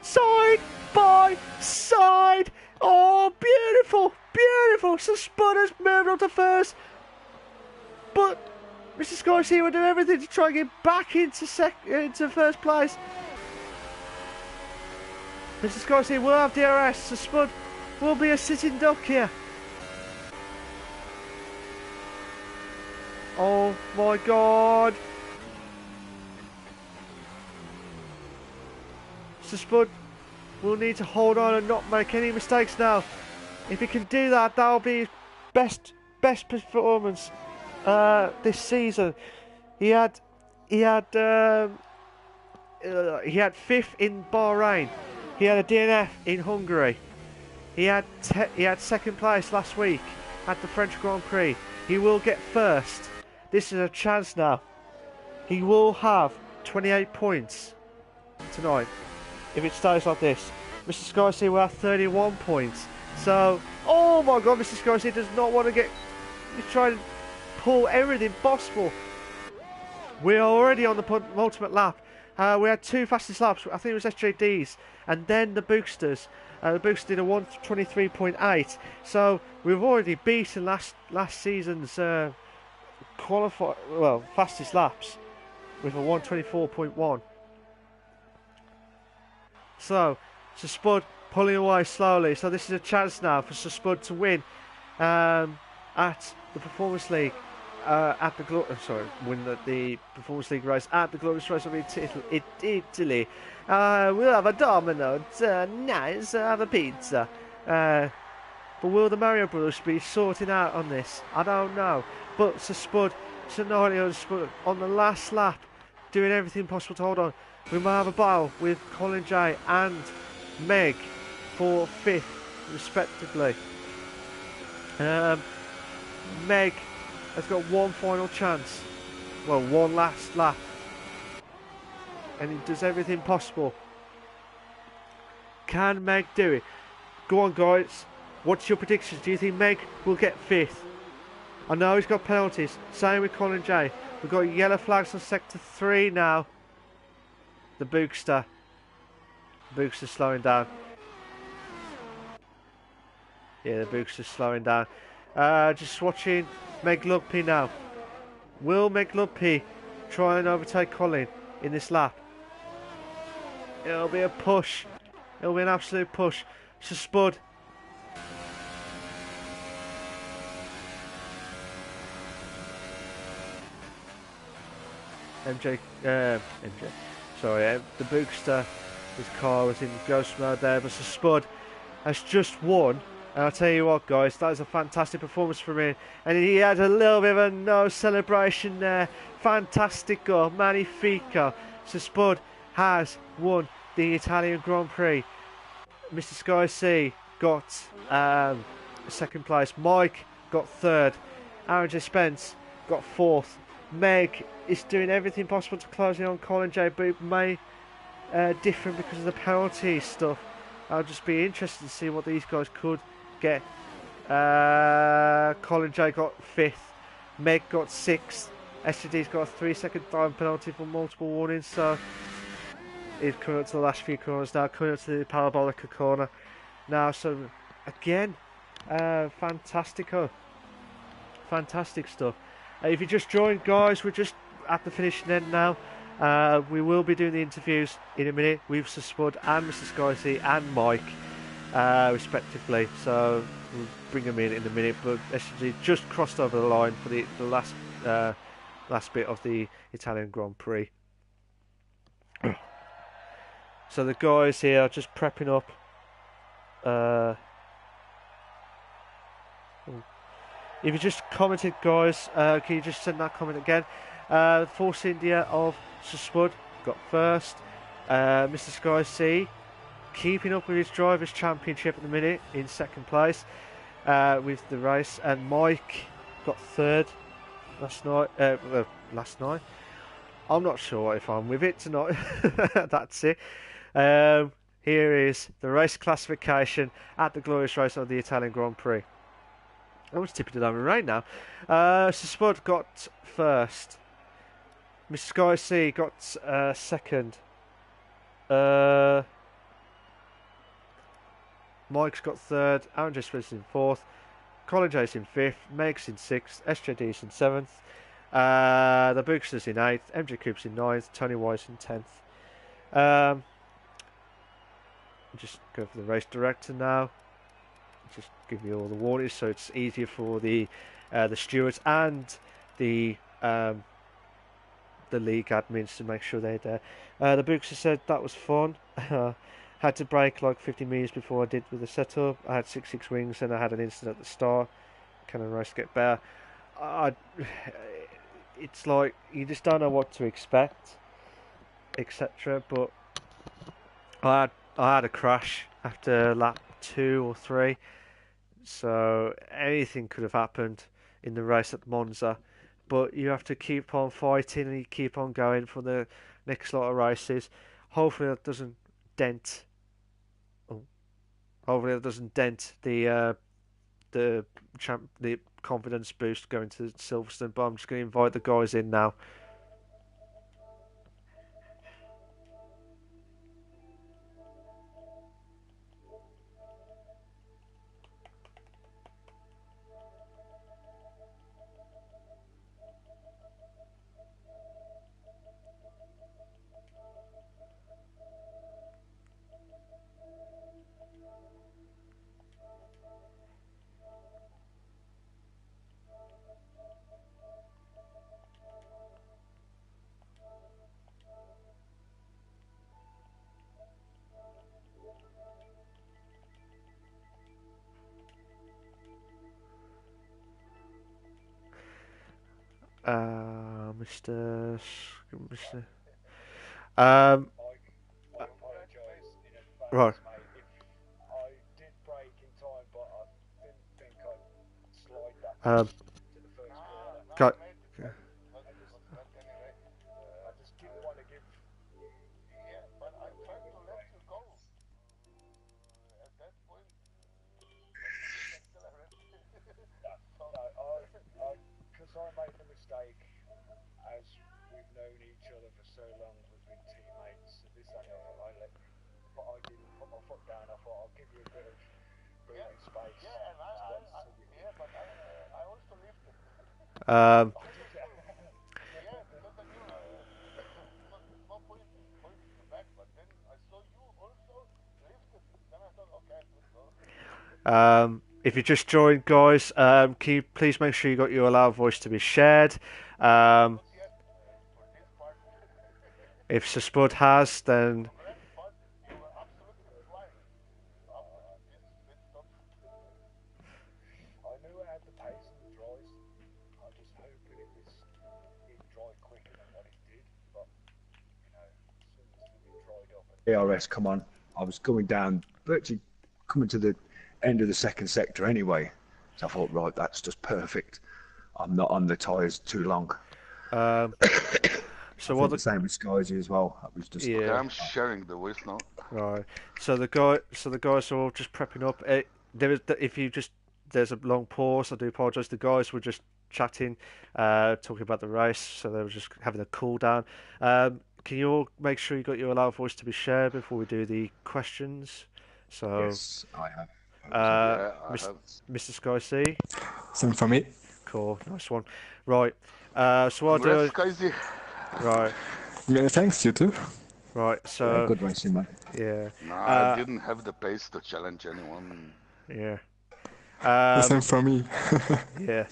Side by side. Oh, beautiful. So Spud has moved on to first. But Mr. Sky C will do everything to try and get back into first place. Mr. Sky C will have DRS, so Spud will be a sitting duck here. Oh my God. So Spud will need to hold on and not make any mistakes now. If he can do that, that'll be his best performance this season. He had 5th in Bahrain. He had a DNF in Hungary. He had 2nd place last week at the French Grand Prix. He will get first. This is a chance now. He will have 28 points tonight if it stays like this. Mr. Sky C will have 31 points. So, oh my God, Mr. Sky C does not want to get... He's trying to pull everything possible. We are already on the penultimate lap. We had 2 fastest laps. I think it was SJD's. And then the Boosters. The Boosters did a 1:23.8. So, we've already beaten last season's fastest laps with a 1:24.1. So Spud pulling away slowly. So this is a chance now for Spud to win at the Performance League. at the win the Performance League race at the Glorious Race of Italy. We'll have a Domino nice, have a pizza. But will the Mario Brothers be sorting out on this? I don't know. But Sir Spud, on the last lap, doing everything possible to hold on. We might have a battle with Colin J and Meg for 5th, respectively. Meg has got one final chance. Well, one last lap. And he does everything possible. Can Meg do it? Go on, guys. What's your predictions? Do you think Meg will get 5th? I know he's got penalties. Same with Colin J. We've got yellow flags on sector 3 now. The Bookster. Bookster's slowing down. Yeah, the Bookster's slowing down. Just watching Meg Lugby now. Will Meg Lugby try and overtake Colin in this lap? It'll be a push. It'll be an absolute push. So Spud. MJ. Sorry, the Bookster. His car was in ghost mode there, but so Spud has just won. And I'll tell you what, guys, that was a fantastic performance from him. And he had a little bit of a no celebration there. Fantastico, magnifico. So Spud has won the Italian Grand Prix. Mr. Sky C got 2nd place. Mike got 3rd. Aaron J. Spence got 4th. Meg is doing everything possible to close in on Colin J, but it may differ because of the penalty stuff. I'll just be interested to see what these guys could get. Colin J got 5th. Meg got 6th. SGD's got a 3-second time penalty for multiple warnings, so he's coming up to the last few corners now, coming up to the Parabolica corner now. So again, fantastic stuff. If you just joined, guys, we're just at the finishing end now. We will be doing the interviews in a minute with Sir Spud and Mr. Skysea and Mike, respectively. So we'll bring them in a minute. But SG just crossed over the line for the last bit of the Italian Grand Prix. So the guys here are just prepping up. If you just commented, guys, can you just send that comment again? Force India of Sir Spud got 1st. Mr. Sky C keeping up with his Drivers' Championship at the minute in 2nd place with the race. And Mike got 3rd last night. I'm not sure if I'm with it tonight. That's it. Here is the race classification at the glorious race of the Italian Grand Prix. I was tipping it down in rain now. So Spud got 1st. Mr. Sky C got 2nd. Mike's got 3rd. Aaron J. Smith's in 4th. Colin J's in 5th. Meg's in 6th. SJD's in 7th. The Bookster's in 8th. MJ Coop's in 9th. Tony White's in 10th. Just go for the race director now. Just give you all the warnings so it's easier for the stewards and the league admins to make sure they're there. The Bookster said that was fun. Had to brake like 50 meters before I did with the setup. I had 6 wings and I had an incident at the start. Can the race get better? It's like you just don't know what to expect, etc. But I had a crash after lap 2 or 3. So anything could have happened in the race at Monza, but you have to keep on fighting and you keep on going for the next lot of races. Hopefully that doesn't dent. Hopefully that doesn't dent the confidence boost going to Silverstone. But I'm just going to invite the guys in now. Mr. Um, right. Um, got, um, if you just joined, guys, can you please make sure you got your allow voice to be shared? Um, if Sir Spud has, then ARS come on. I was going down, virtually coming to the end of the second sector anyway. So I thought, right, that's just perfect. I'm not on the tyres too long. um, I so what think the the same with Skyzy as well. I was just Okay, yeah. I'm sharing the voice now. Right. So the guys are all just prepping up. If you just there's a long pause. I do apologise. The guys were just chatting, talking about the race, so they were just having a cool down. Can you all make sure you got your allow voice to be shared before we do the questions? So, yes, I have. uh, Yeah, I Mis- have. Mr. Sky C, Same for me. cool, nice one. Right. So what I'll Congrats, do. Skyzy. Right. Yeah, thanks, you too. Right. Yeah, So good racing, man. yeah. Nah, I Uh, didn't have the pace to challenge anyone. yeah. The same Um, for me. yeah.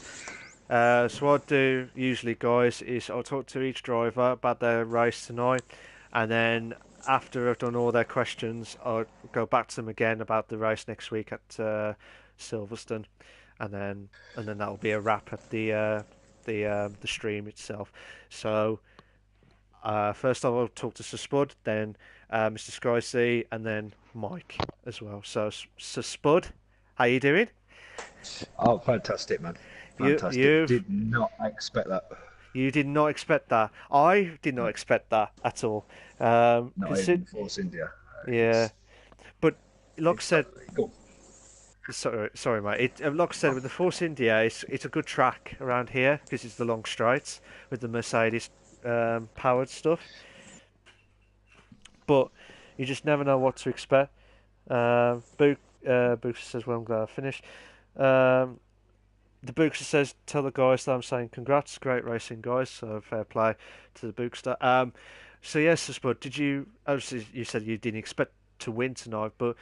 So what I do usually, guys, is I'll talk to each driver about their race tonight, and then after I've done all their questions, I'll go back to them again about the race next week at Silverstone, and then that'll be a wrap at the stream itself. So first I'll talk to Sir Spud, then Mr. Skycy, and then Mike as well. So Sir Spud, how you doing? Oh, fantastic, man. You Fantastic. you've Did not expect that. You did not expect that. I did not No, expect that at all. not Consider, even Force India. yeah, It's but like I it's said, go. sorry, mate. Like I said, with the Force India, it's a good track around here because it's the long straights with the Mercedes powered stuff. But you just never know what to expect. Booster says, "Well, I'm glad I finished." Um, the Bookster says, "Tell the guys that I'm saying congrats, great racing, guys." So fair play to the Bookster. So yes, Spud, did you? Obviously, you said you didn't expect to win tonight, but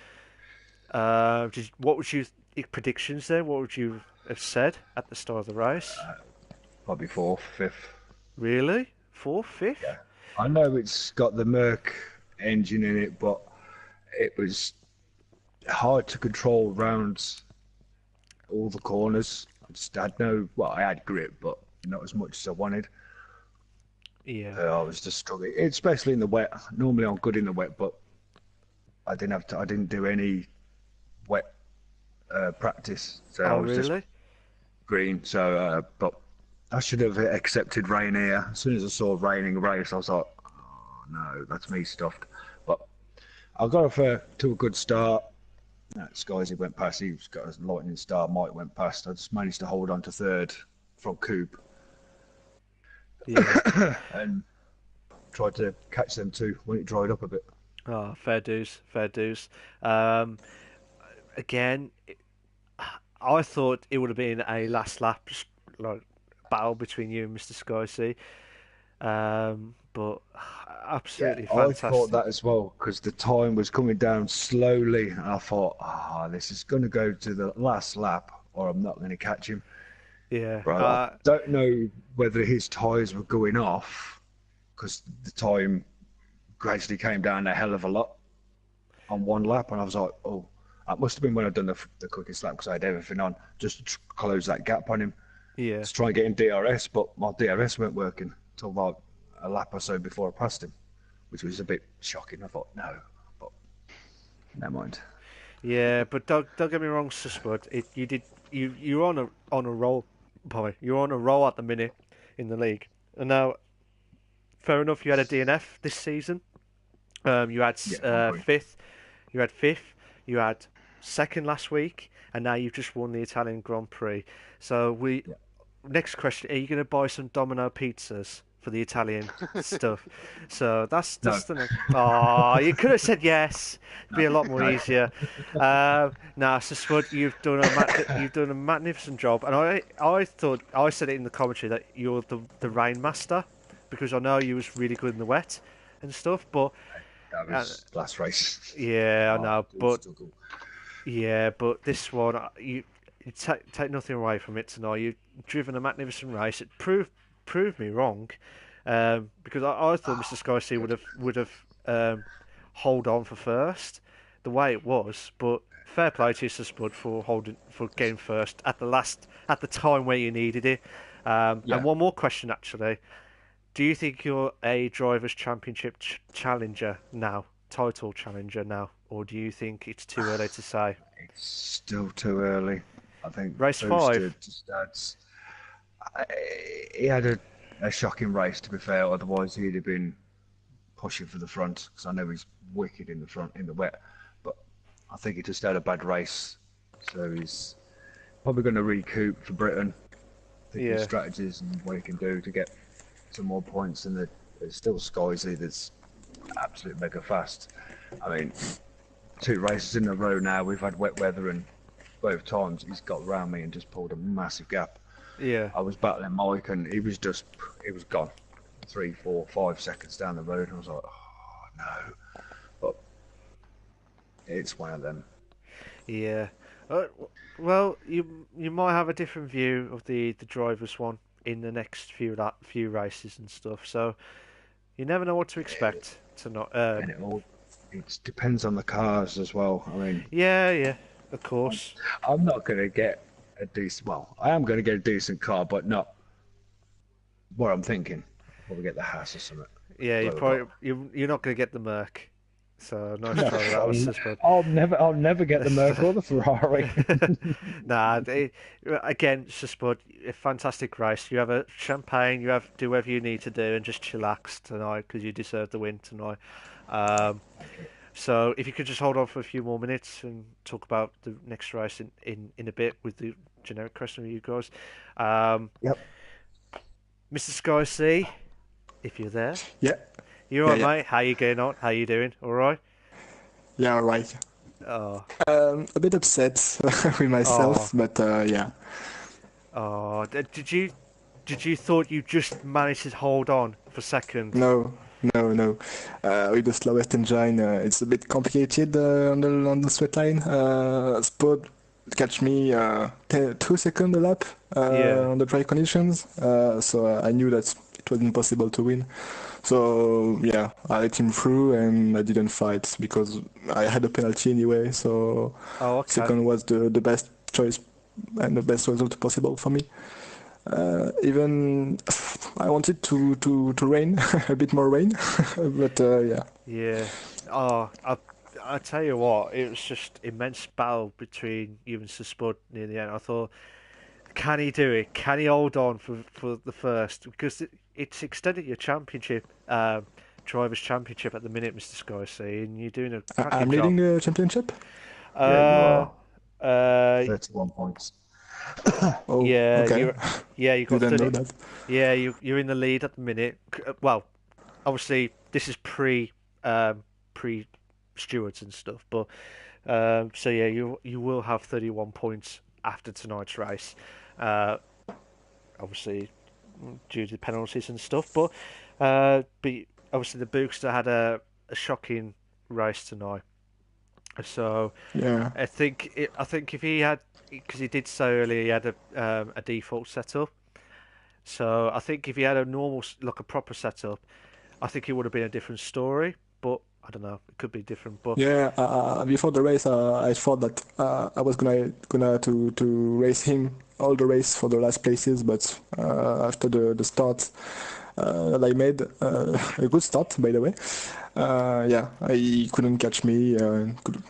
what would you predictions then? What would you have said at the start of the race? Probably fourth, fifth. Really, fourth, fifth? Yeah. I know it's got the Merc engine in it, but it was hard to control round all the corners. I just had no, well, I had grip, but not as much as I wanted. Yeah. I was just struggling, especially in the wet. Normally I'm good in the wet, but I didn't do any wet practice, so I Oh, was just really? green. So, but I should have accepted rain here. As soon as I saw raining race, I was like, oh, no, that's me stuffed. But I got off to a good start. That Skies, he went past. He's got a lightning start. Mike went past. I just managed to hold on to third from Coop Yeah. and tried to catch them too when it dried up a bit. Oh, fair dues, fair dues. Um, Again, I thought it would have been a last lap like battle between you and Mr. Skycy. But Yeah, absolutely I thought fantastic. that as well because the time was coming down slowly, and I thought, this is going to go to the last lap, or I'm not going to catch him. Yeah. Right, I don't know whether his tyres were going off because the time gradually came down a hell of a lot on one lap, and I was like, oh, that must have been when I'd done the quickest lap because I had everything on just to close that gap on him. Yeah. to try and get in DRS, but my DRS weren't working until like a lap or so before I passed him, which was a bit shocking. I thought, no, but never mind. Yeah, but don't get me wrong, Spud. You're on a roll, boy. You're on a roll at the minute in the league. And now, fair enough, you had a DNF this season. You had Yeah, I agree. fifth. You had fifth. You had second last week, and now you've just won the Italian Grand Prix. So Yeah. next question: are you going to buy some Domino pizzas for the Italian stuff? So that's No, the next. Oh, you could have said yes. It'd be a lot more no. easier. Nah, so Spud, you've done a magnificent job, and I thought I said it in the commentary that you're the rain master because I know you was really good in the wet and stuff, but. That Uh, was last race. yeah, I Oh, know, it was but struggle. yeah, but this one, you take nothing away from it tonight. You've driven a magnificent race. It proved me wrong, because I thought Mr. Skyc would have hold on for first, the way it was. But fair play to you, Sir Spud, for getting first at the time where you needed it. Yeah. And one more question actually. Do you think you're a drivers' championship challenger now, title challenger now, or do you think it's too early to say? It's still too early. I think Race boosted 5. to stats. He had a shocking race, to be fair. Otherwise, he'd have been pushing for the front because I know he's wicked in the front in the wet. But I think he just had a bad race, so he's probably going to recoup for Britain. Think of Yeah, his strategies and what he can do to get some more points. And there's still Skyzy that's absolute mega fast. I mean, 2 races in a row now. We've had wet weather, and both times he's got around me and just pulled a massive gap. yeah, I was battling Mike, and he was gone. 3, 4, 5 seconds down the road, and I was like, oh no. But it's one of them. yeah. Well, you might have a different view of the drivers one in the next few races and stuff. So you never know what to expect tonight. And it depends on the cars as well. I mean, Yeah, of course. I'm not going to get a decent. Well, I am going to get a decent car, but not what I'm thinking. Probably get the Haas or something. Yeah, Blow it up. you're not going to get the Merc. So nice No, try with that one, Sis Bud. I'll never get the Merc or the Ferrari. Nah, again, Sis Bud, a fantastic race. You have a champagne, do whatever you need to do, and just chillax tonight because you deserve the win tonight. Um, so if you could just hold on for a few more minutes and talk about the next race in a bit with the generic question with you guys. Yep. Mr. Sky C, if you're there, Yeah, you yeah, alright, yeah, mate? How you getting on? How you doing? All right? yeah. All right. Oh, A bit upset with oh, myself, but yeah. oh. Did you thought you just managed to hold on for second? No, no. With the slowest engine, it's a bit complicated on the straight line. Spud catch me 2 seconds a lap Yeah. on the dry conditions, so I knew that it was impossible to win. So yeah, I let him through and I didn't fight because I had a penalty anyway. So Oh, okay. second was the best choice and the best result possible for me. Even I wanted to rain a bit more rain, but yeah, Yeah. Oh, I tell you what, it was just immense battle between you and Sir Spud near the end. I thought, can he do it? Can he hold on for the first? Because it's extended your championship, drivers' championship at the minute, Mr. Sky C, and you're doing a I'm cracking job. leading the championship. Yeah, you Uh, are. uh, 31 points. Oh, yeah, okay. you got Didn't know 30. that. Yeah, you're in the lead at the minute. Well, obviously this is pre stewards and stuff, but so yeah, you will have 31 points after tonight's race. Uh, Obviously due to penalties and stuff, but obviously the Bookster had a shocking race tonight. So Yeah. I think if he had, because he did say earlier he had a default setup. So I think if he had a normal, like a proper setup, I think it would have been a different story. But I don't know. It could be different, but Yeah, before the race, I thought that I was gonna to race him all the race for the last places, but after the start that I made, a good start by the way. Yeah, he couldn't catch me.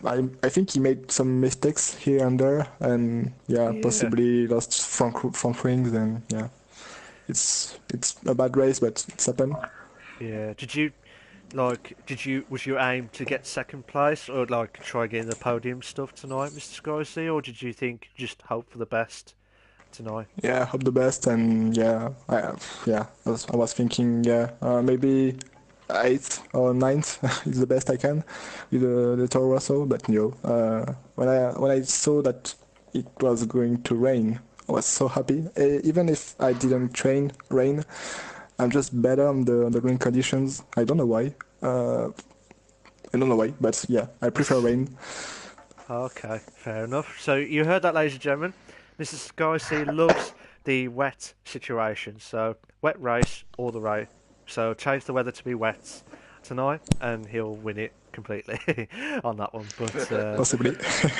I think he made some mistakes here and there, and yeah, yeah, possibly lost front wings, and yeah, it's a bad race, but it's happened. yeah. Was your aim to get second place, or like try getting the podium stuff tonight, Mr. Scorsese, or did you think just hope for the best tonight? Yeah, hope the best, and I was thinking, yeah, maybe eighth or ninth is the best I can with the Toro Rosso, but no. When I saw that it was going to rain, I was so happy. Even if I didn't train rain, I'm just better on the green conditions. I don't know why. I don't know why, but yeah, I prefer rain. Okay, fair enough. So you heard that, ladies and gentlemen. Mr. Scorsese loves the wet situation. So wet race all the way. So change the weather to be wet tonight, and he'll win it completely on that one. But Possibly.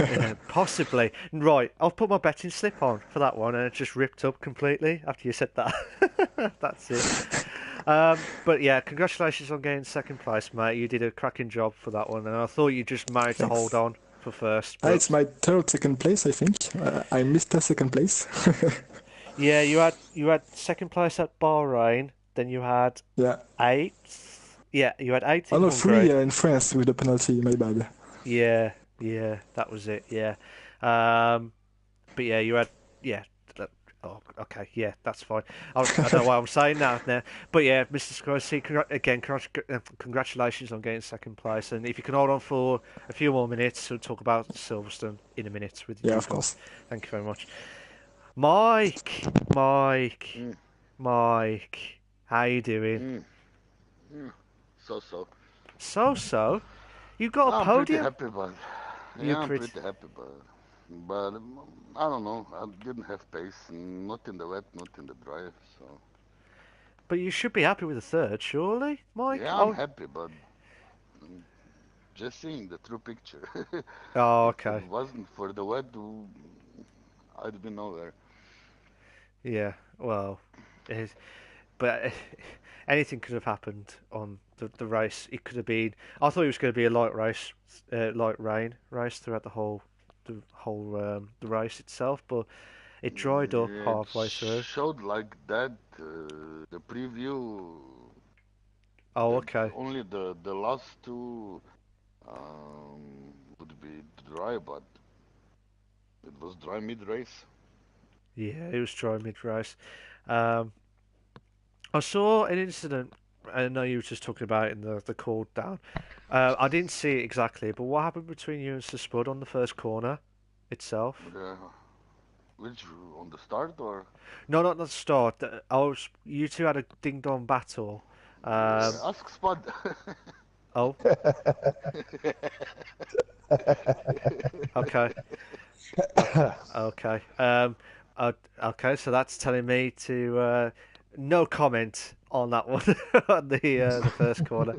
yeah, possibly. Right, I'll put my betting slip on for that one, and it just ripped up completely after you said that. That's it. But yeah, congratulations on getting second place, mate. You did a cracking job for that one, and I thought you just managed to hold Thanks. on for first. But It's my third second place, I think. I missed a second place. yeah, you had second place at Bahrain, then you had Yeah. eighth. Yeah, you had eighth Oh in no, three Hungary. in France with the penalty. My bad. Yeah, yeah, that was it. Yeah, um, but yeah, you had yeah. Oh, okay, yeah, that's fine. I don't know why I'm saying that now, but yeah, Mr. Scorsese, again, congratulations on getting second place, and if you can hold on for a few more minutes, we'll talk about Silverstone in a minute with Yeah, you of guys. course. Thank you very much, Mike, Mike, Mm, Mike. How you doing? mm, mm. So. So, you got a I'm pretty podium? happy, but You yeah, I'm pretty, pretty happy, but I don't know. I didn't have pace, not in the wet, not in the dry. So but you should be happy with the third, surely, Mike. yeah, I'm Oh, happy, but mm, just seeing the true picture. oh, If it okay. wasn't for the wet, I'd be nowhere. Yeah, well, it, but anything could have happened on the race. It could have been. I thought it was going to be a light race, light rain race throughout the race itself, but it dried up It halfway through. showed like that. The preview, Oh, the okay. only the last two would be dry, but it was dry mid race. Yeah, it was dry mid race. Um, I saw an incident. I know you were just talking about it in the cool down. I didn't see it exactly, but what happened between you and Sir Spud on the first corner itself? The, which on the start or No, not the start. You two had a ding dong battle. Um, ask Spud. oh, okay, okay. Okay. So that's telling me to no comment on that one on the first corner.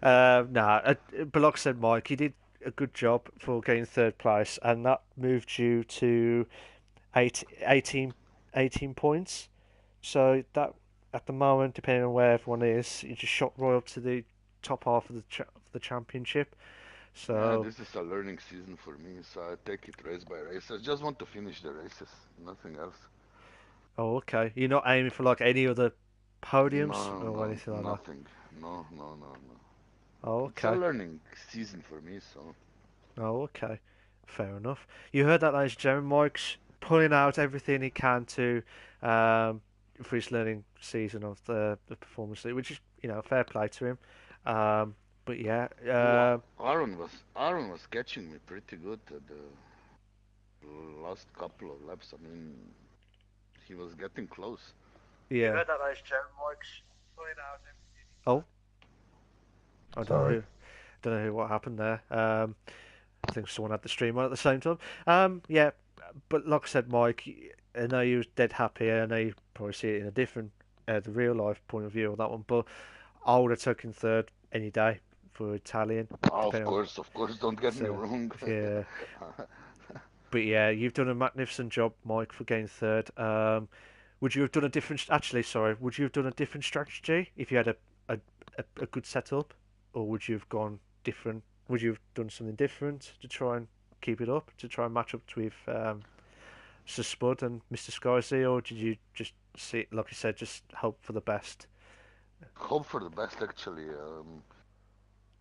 But like I said, Mike, you did a good job for getting third place, and that moved you to 18, 18 points. So that at the moment, depending on where everyone is, you just shot right up to the top half of the championship. Yeah, So, this is a learning season for me, so I take it race by race. I just want to finish the races, nothing else. oh, okay. You're not aiming for like any other podiums No, or no, anything like that. nothing. No. Oh, It's a okay. learning season for me, so Oh, okay. Fair enough. You heard that, ladies and gentlemen. Mike's pulling out everything he can to um, for his learning season of the performance league, which is fair play to him. But yeah, oh, Aaron was catching me pretty good at the last couple of laps. I mean, he was getting close. You yeah. heard that, ladies and gentlemen. Mike's pulling out everything. Oh, I don't know Sorry. who. Don't know who. What happened there? I think someone had the stream on at the same time. Yeah, but like I said, Mike, I know you was dead happy. I know you probably see it in a different, the real life point of view of that one. But I would have taken third any day for Italian. Of depending on- course, don't get me So, wrong. yeah. But yeah, you've done a magnificent job, Mike, for getting third. Would you have done a different? Actually, sorry, would you have done a different strategy if you had a, a good setup, or would you have gone different? Would you have done something different to try and keep it up, to try and match up with Sir Spud and Mr. Skyzy, or did you just see, like you said, just hope for the best? Hope for the best, actually.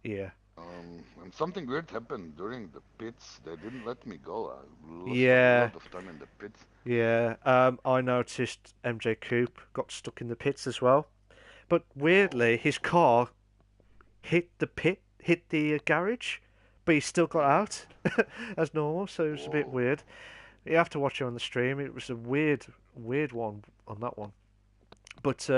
Yeah, And something weird happened during the pits. They didn't let me go. I lost a yeah, lot of time in the pits. yeah. I noticed MJ Coupe got stuck in the pits as well, but weirdly, his car hit the garage, but he still got out as normal. So it was a bit Whoa. weird. You have to watch it on the stream. It was a weird one on that one. But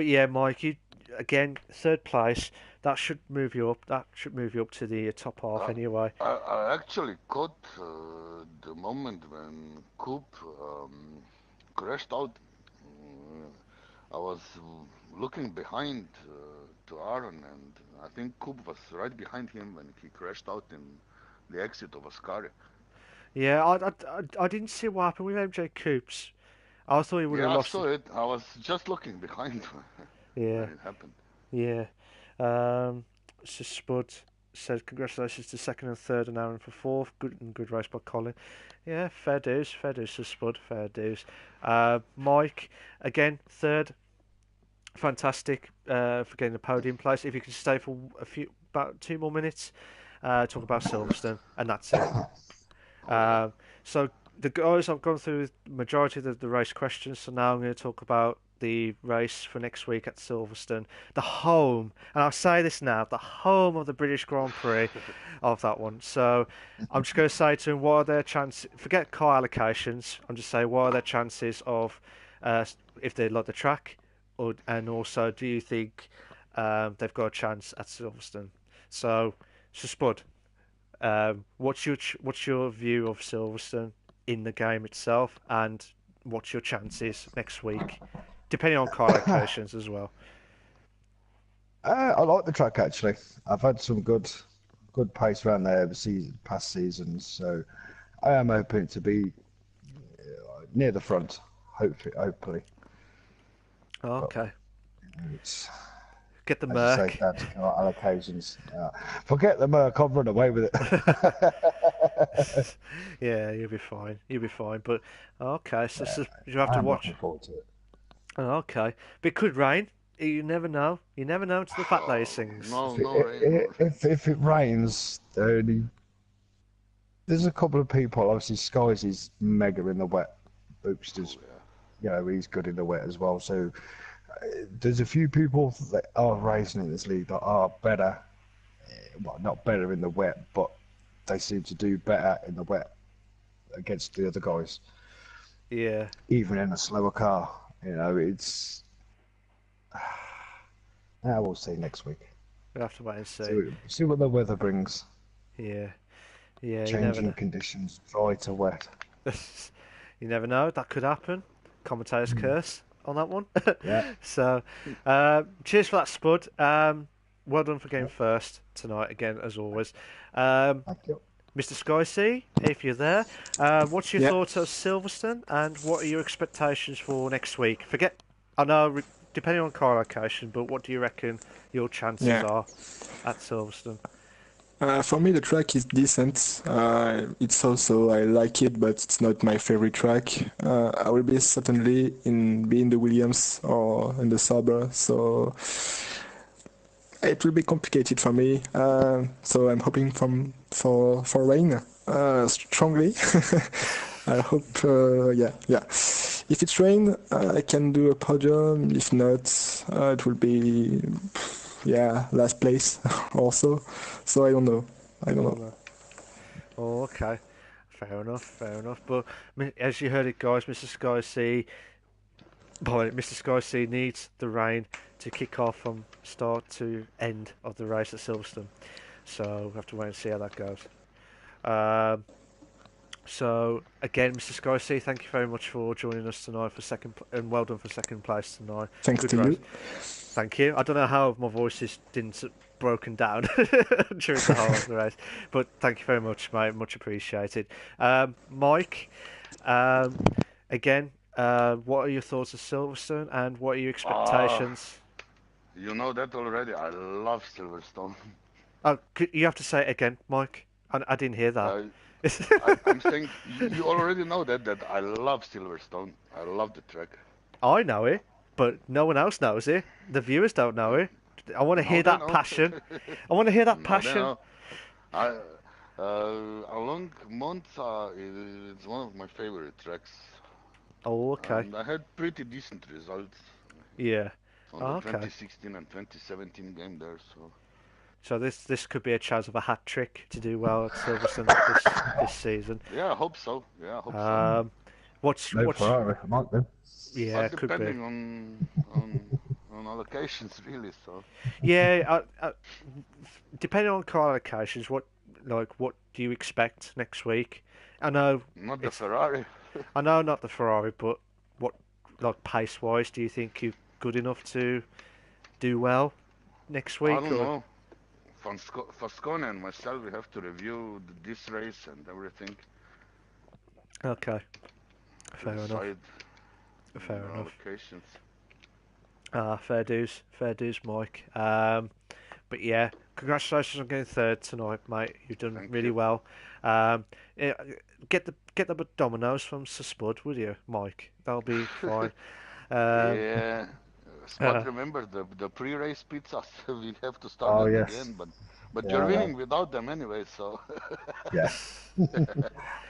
yeah, Mike, you again third place. That should move you up. That should move you up to the top half I, anyway. I actually caught the moment when Coop crashed out. I was looking behind to Aaron, and I think Coop was right behind him when he crashed out in the exit of Ascari. Yeah, I didn't see what happened with MJ Coops. I thought he would have Yeah, I lost saw it. it. I was just looking behind Yeah, when it happened. yeah. Um, so Spud said congratulations to second and third and Aaron for fourth. Good race by Colin. Yeah, fair dues to Spud, fair dues. Mike again third. Fantastic for getting the podium place. If you can stay for about 2 more minutes, talk about Silverstone, and that's it. Cool. So the guys, I've gone through the majority of the race questions. So now I'm going to talk about the race for next week at Silverstone, the home, and I'll say this now, the home of the British Grand Prix of that one. So I'm just going to say to him, what are their chances? Forget car allocations. I'm just saying, what are their chances of if they like the track, and also do you think they've got a chance at Silverstone? So Spud. What's your view of Silverstone in the game itself, and what's your chances next week, depending on car locations as well? I like the track actually. I've had some good pace around there past seasons, so I am hoping to be near the front. Hopefully. But Okay, it's, get the as you say, Merc. down to car allocations. Forget the Merc, I've run away with it. Yeah, you'll be fine. You'll be fine. But okay, so you have to I'm watch. looking forward to it. Okay, but it could rain. You never know. You never know to the fat these things. No, If no rain. No. if it rains, there's a couple of people. Obviously, Skies is mega in the wet. Boopster's, Oh, he's good in the wet as well. So there's a few people that are racing in this league that are better. Well, not better in the wet, but they seem to do better in the wet against the other guys, Yeah, even in a slower car. It's. We'll see next week. we'll have to wait and see. See what the weather brings. Yeah, yeah. You never Changing know. conditions, dry to wet. You never know. That could happen. Commentator's curse on that one. Yeah. So, cheers for that, Spud. Well done for getting first tonight again, as always. Thank you. Mr. Skycy, if you're there, what's your Yeah. thoughts of Silverstone, and what are your expectations for next week? I know, depending on car location, but what do you reckon your chances Yeah. are at Silverstone? For me, the track is decent. It's also I like it, but it's not my favorite track. I will be certainly in the Williams or in the Sauber, so it will be complicated for me. So I'm hoping for rain strongly. I hope, yeah. If it's rain, I can do a podium. If not, it will be, last place also. So I don't know. Oh, okay. Fair enough. But as you heard it, guys, Mr. Skycy needs the rain to kick off from start to end of the race at Silverstone. So we'll have to wait and see how that goes. So again, Mr. Skycy, thank you very much for joining us tonight for and well done for second place tonight. Thanks Good to race. you. Thank you. I don't know how my voices didn't broken down during the whole of the race. But thank you very much, mate. Much appreciated. Mike, again, what are your thoughts of Silverstone and what are your Ah, expectations? you know that already. I love Silverstone. Oh, you have to say it again, Mike. I didn't hear that. Uh, I'm saying you already know that I love Silverstone. I love the track. I know it, but no one else knows it. The viewers don't know it. I want to Now hear they that know. passion. I want to hear that Now they passion. know. I, Along Monza is one of my favorite tracks, Oh, okay. and I had pretty decent results Yeah. on the Oh, okay. 2016 and 2017 game there. So So this could be a chance of a hat trick to do well at Silverstone this season. yeah, I hope so. Yeah, I hope so. Um, No what's Ferrari, it might be. yeah, But it could be. depending on allocations, really. So Yeah, depending on car allocations, what do you expect next week? I know not the it's Ferrari. I know not the Ferrari, but what like pace wise, do you think you're good enough to do well next I week don't or know. Fascone and myself, we have to review this race and everything okay? to Fair enough. decide on Fair the enough. allocations. Fair dues, Mike. But yeah, congratulations on getting third tonight, mate. You've done Thank really you. well. Yeah, get the dominoes from Sir Spud, would you, Mike? That'll be fine. Um, Yeah. Spot, uh, remember the pre-race pizzas? We have to start Oh that yes. again, but you're Yeah. winning without them anyway, so Yeah. um,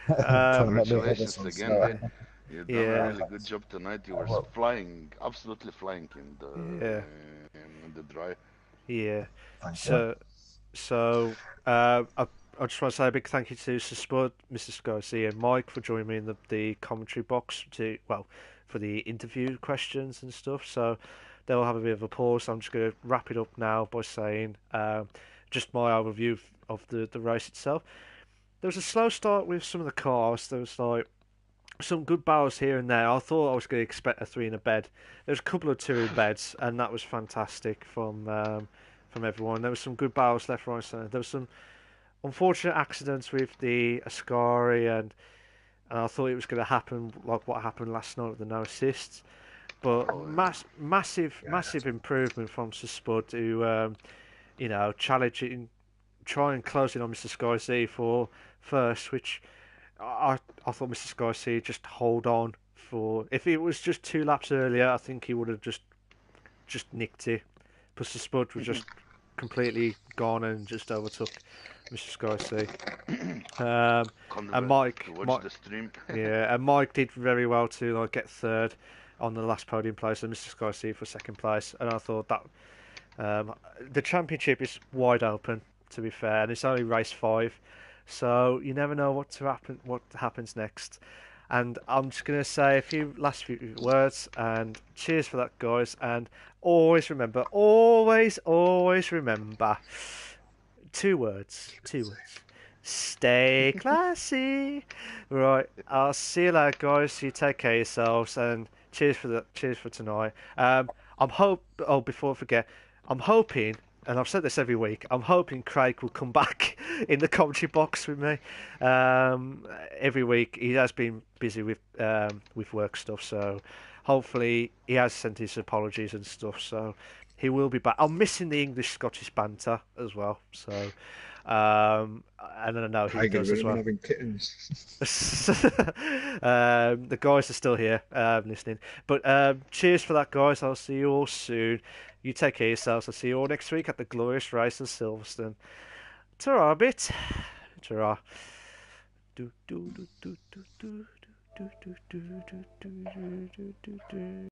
Trying to let me have this congratulations one again, slower. mate. You've done a yeah, really good job tonight. You I were will. flying, absolutely flying yeah, in the dry. yeah. Thank you. So, so I just want to say a big thank you to Sir Spud, Mr. Garcia, and Mike for joining me in the commentary box for the interview questions and stuff. So they'll have a bit of a pause. I'm just going to wrap it up now by saying just my overview of the race itself. There was a slow start with some of the cars. There was like some good battles here and there. I thought I was going to expect a three in a bed. There was a couple of two in beds, and that was fantastic from everyone. There was some good battles left, right, and centre. There was some unfortunate accidents with the Ascari, and I thought it was going to happen like what happened last night with the no assists. But Oh, massive improvement from Sir Spud to challenging, try and close in on Mr. Sky C for first, which I thought Mr. Sky C just hold on for. If it was just 2 laps earlier, I think he would have just nicked it. But Sir Spud was yeah. just completely gone and just overtook Mr. Sky C. Um, Can't and wait to watch the stream. yeah, and Mike did very well to like get third on the last podium place, and Mr. Sky C for second place. And I thought that the championship is wide open, to be fair, and it's only race 5, so you never know what happens next. And I'm just gonna say a few words, and cheers for that, guys. And always remember, two words. Stay classy. Right, I'll see you later, guys. You take care of yourselves, and cheers for tonight. Before I forget, I'm hoping, and I've said this every week, I'm hoping Craig will come back in the commentary box with me. Every week he has been busy with work stuff, so hopefully he has sent his apologies and stuff. So he will be back. I'm missing the English Scottish banter as well. So. And I know he I get does rid as of me well. having kittens. The guys are still here listening. But cheers for that, guys. I'll see you all soon. You take care of yourselves. I'll see you all next week at the glorious race of Silverstone. Ta-ra a bit. Ta-ra. Do, do, do, do, do, do, do, do, do, do, do, do, do, do, do.